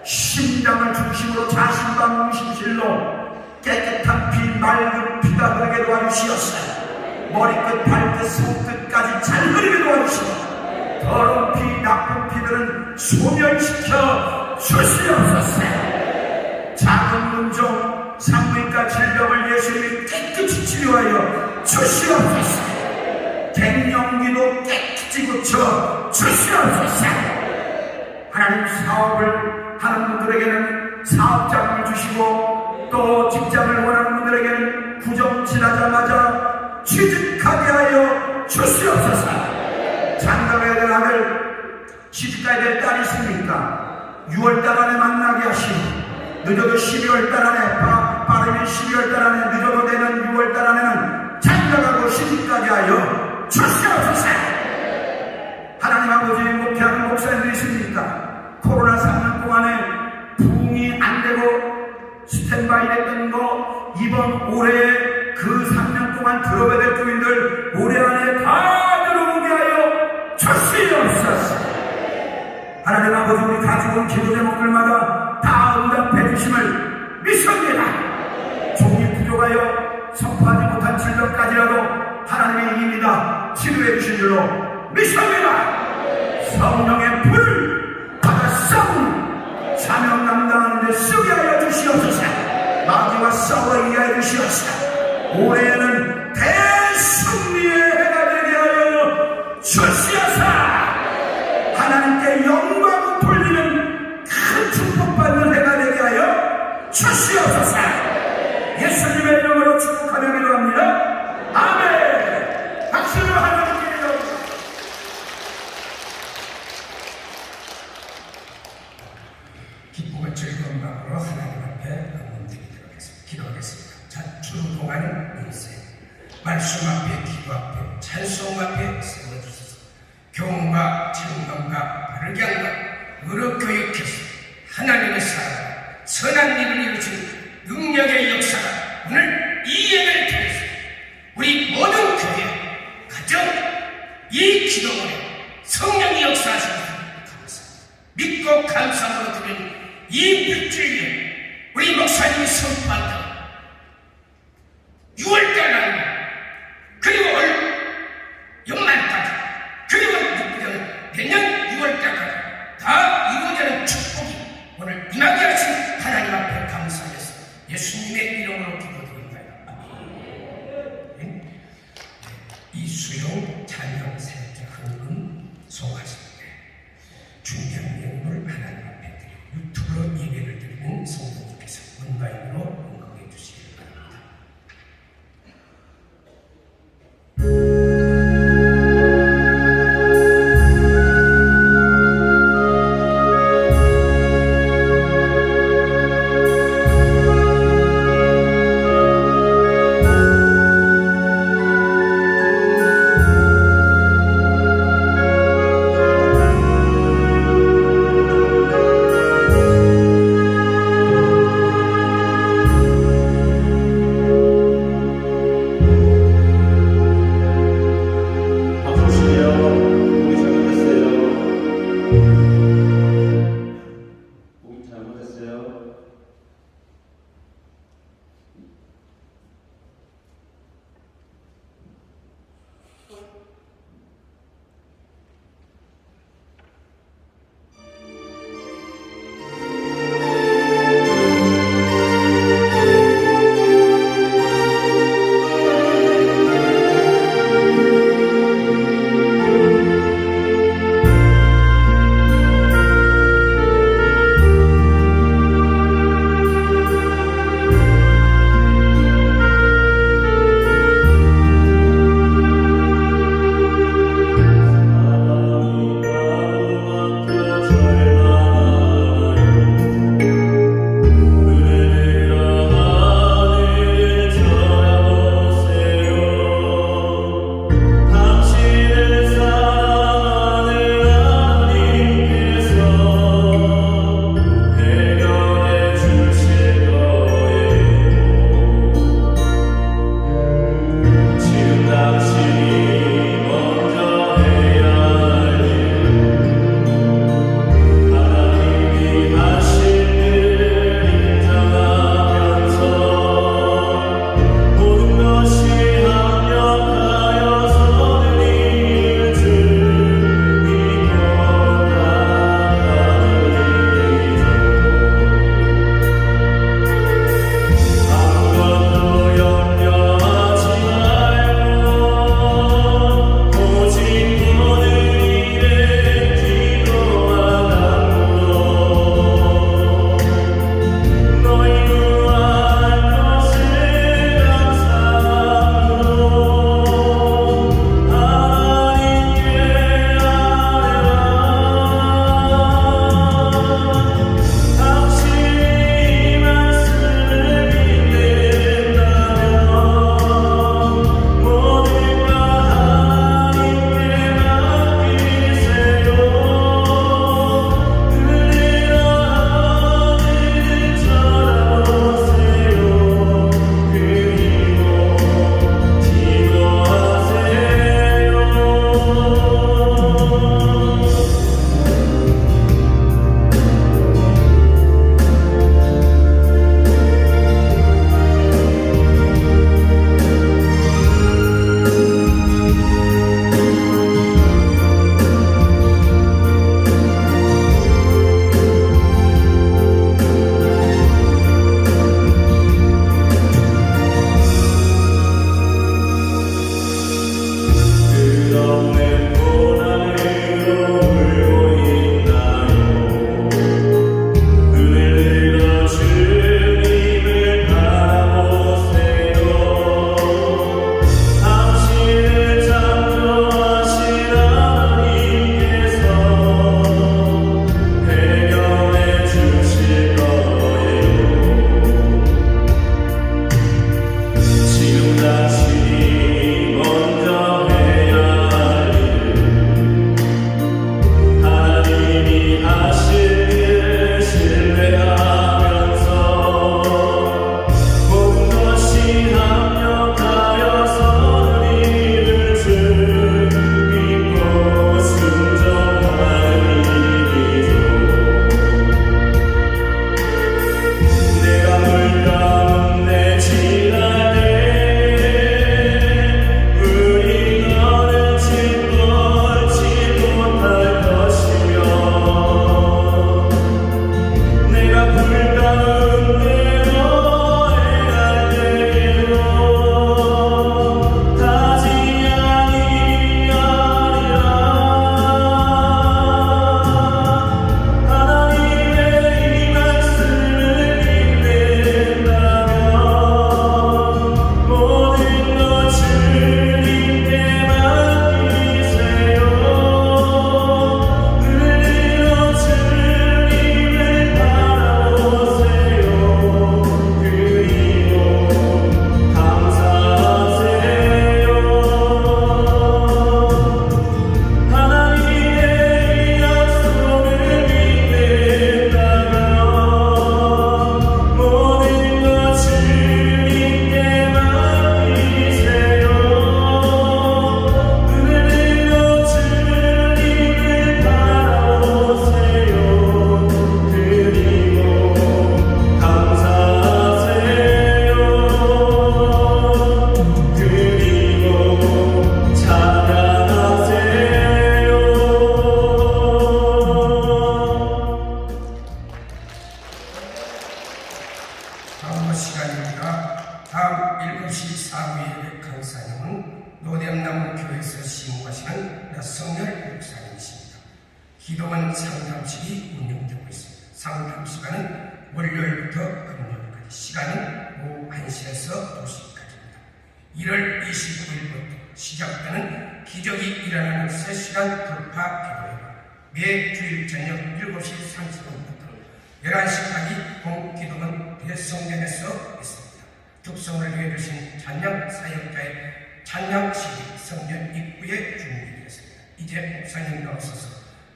Speaker 4: 심장을 중심으로 자신방 심실로 깨끗한 피, 맑은 피가 흐르게 도와주시옵소서. 머리끝, 발끝, 손끝까지 잘 흐르게 도와주시고 더러운 피, 나쁜 피들은 소멸시켜 주시옵소서. 작은 문종, 산부인과 질병을 예수님이 깨끗이 치료하여 주시옵소서. 갱년기도 깨끗이 고쳐 주시옵소서. 하나님, 사업을 하는 분들에게는 사업장을 주시고 또 직장을 원하는 분들에게는 구정 지나자마자 취직하게 하여 주시옵소서. 장가가야 될 아들, 시집가야 될 딸이 있습니까? 6월달 안에 만나게 하시고 늦어도 12월달 안에, 빠르면 12월달 안에, 늦어도 되는 6월달 안에는 장가가고 시집가게 하여 주시옵소서. 하나님 아버지, 목회하는 목사님들이 있습니까? 코로나 3년 동안에 부흥이 안 되고 스탠바이 됐던 거, 이번 올해 그 3년 동안 들어가야 될 교인들 올해 안에 다 들어오게 하여 주시옵소서. 하나님 아버지, 우리 가지고 온 기도 제목들마다 다 응답해 주심을 믿습니다. 종이 부족하여 선포하지 못한 질병까지라도 하나님의 이미 다 치료해 주신 줄로 믿습니다. 성령의 불을 받아 싸우는 사명 감당하는데 쓰게 하여 주시옵소서. 마귀와 싸워 이기게 하여 주시옵소서. 올해는 대승리의 해가 되게 하여 주시옵소서. 하나님께 영광을 돌리는 큰 축복받는 해가 되게 하여 주시옵소서. 예수님의 이름으로 축복하며 기도합니다. 아멘. 박수로 하나님께 기도합니다.
Speaker 1: 기쁨과 즐거운 마음으로 하나님 앞에 기도하겠습니다. 자, 주로 동안은 인생, 말씀 앞에, 기도 앞에, 찬송 앞에 세워주소서. 교훈과 청감과 바르게 함과 의로 교육해서 하나님의 사랑, 선한 일을 이루신 능력의 역사가 오늘 이 예배를 통해서 우리 모든 교회, 가정, 이 기도문에 성령이 역사하시는 감사합니다. 믿고 감사함으로 드린 이 일주일에 우리 목사님이 선포한다. 6월달 날 그리고 연말까지 그리고 내년 6월달까지 다 이루어지는 축복이 오늘 임하게 하신 하나님 앞에 감사해서 예수님의 이름으로 기도드립니다. 아멘. 이수용 자녀 세자 흥분 소가십니다. 중요한 내용을 하나님 앞에 드리고 유튜브로 예배를 드리는 성도님께서 온라인으로 응답해 주시기 바랍니다. 다음 7시 4부의 강사님은 노량나무 교회에서 시무하시는 나성열 목사님이십니다. 기도원 상담실이 운영되고 있습니다. 상담 시간은 월요일부터 금요일까지, 시간은 오후 1시에서 2시까지입니다. 1월 29일부터 시작되는 기적이 일어나는 3시간 돌파 기도회, 매 주일 저녁 7시 30분부터 11시까지 본기도원 대성전에서 있습니다. 특성을 위해 주신 찬양 사역자의 찬양식이 성전 입구에 준비되었습니다. 이제 목사님 나오셔서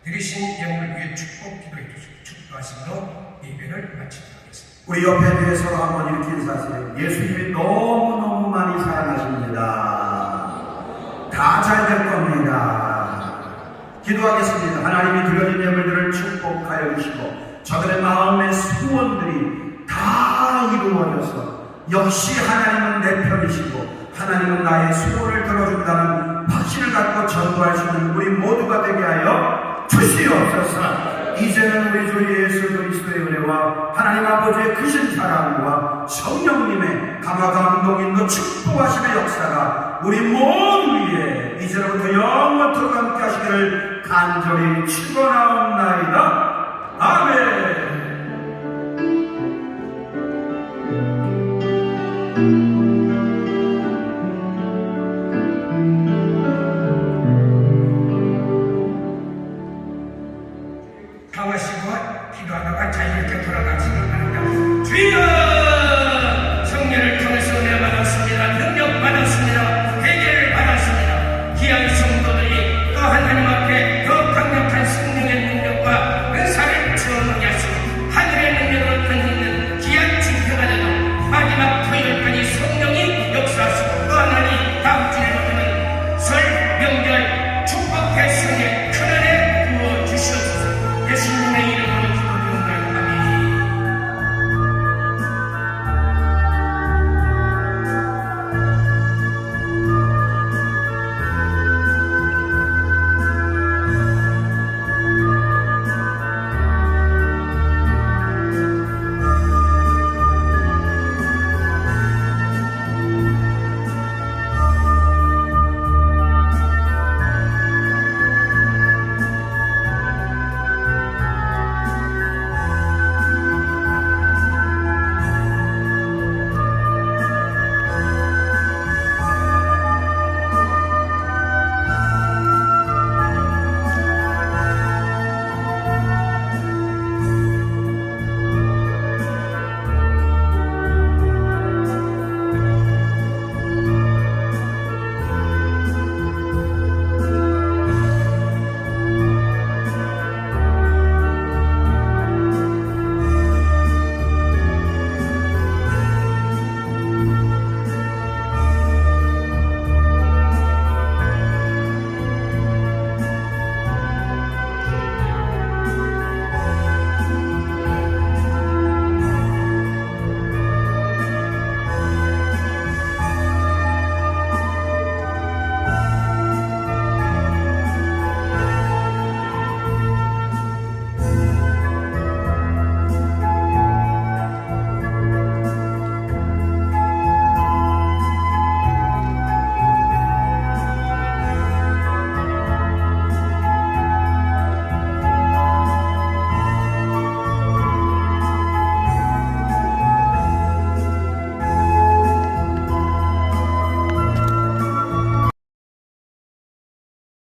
Speaker 1: 드리신 예물을 위해 축복 기도해 주시고 축도하심으로 예배를 마치도록 하겠습니다.
Speaker 4: 우리 옆에 대해 서로 한번 이렇게 인사하세요. 예수님이 너무너무 많이 사랑하십니다. 다 잘 될 겁니다. 기도하겠습니다. 하나님이 드려진 예물들을 축복하여 주시고 저들의 마음의 소원들이 다 이루어져서 역시 하나님은 내 편이시고 하나님은 나의 소원을 들어준다는 확신을 갖고 전도할 수 있는 우리 모두가 되게 하여 주시옵소서. 이제는 우리 주 예수 그리스도의 은혜와 하나님 아버지의 크신 사랑과 성령님의 감화 감동 인도 축복하심의 역사가 우리 모두 위에 이제로부터 영원토록 함께 하시기를 간절히 축원하옵나이다. 아멘.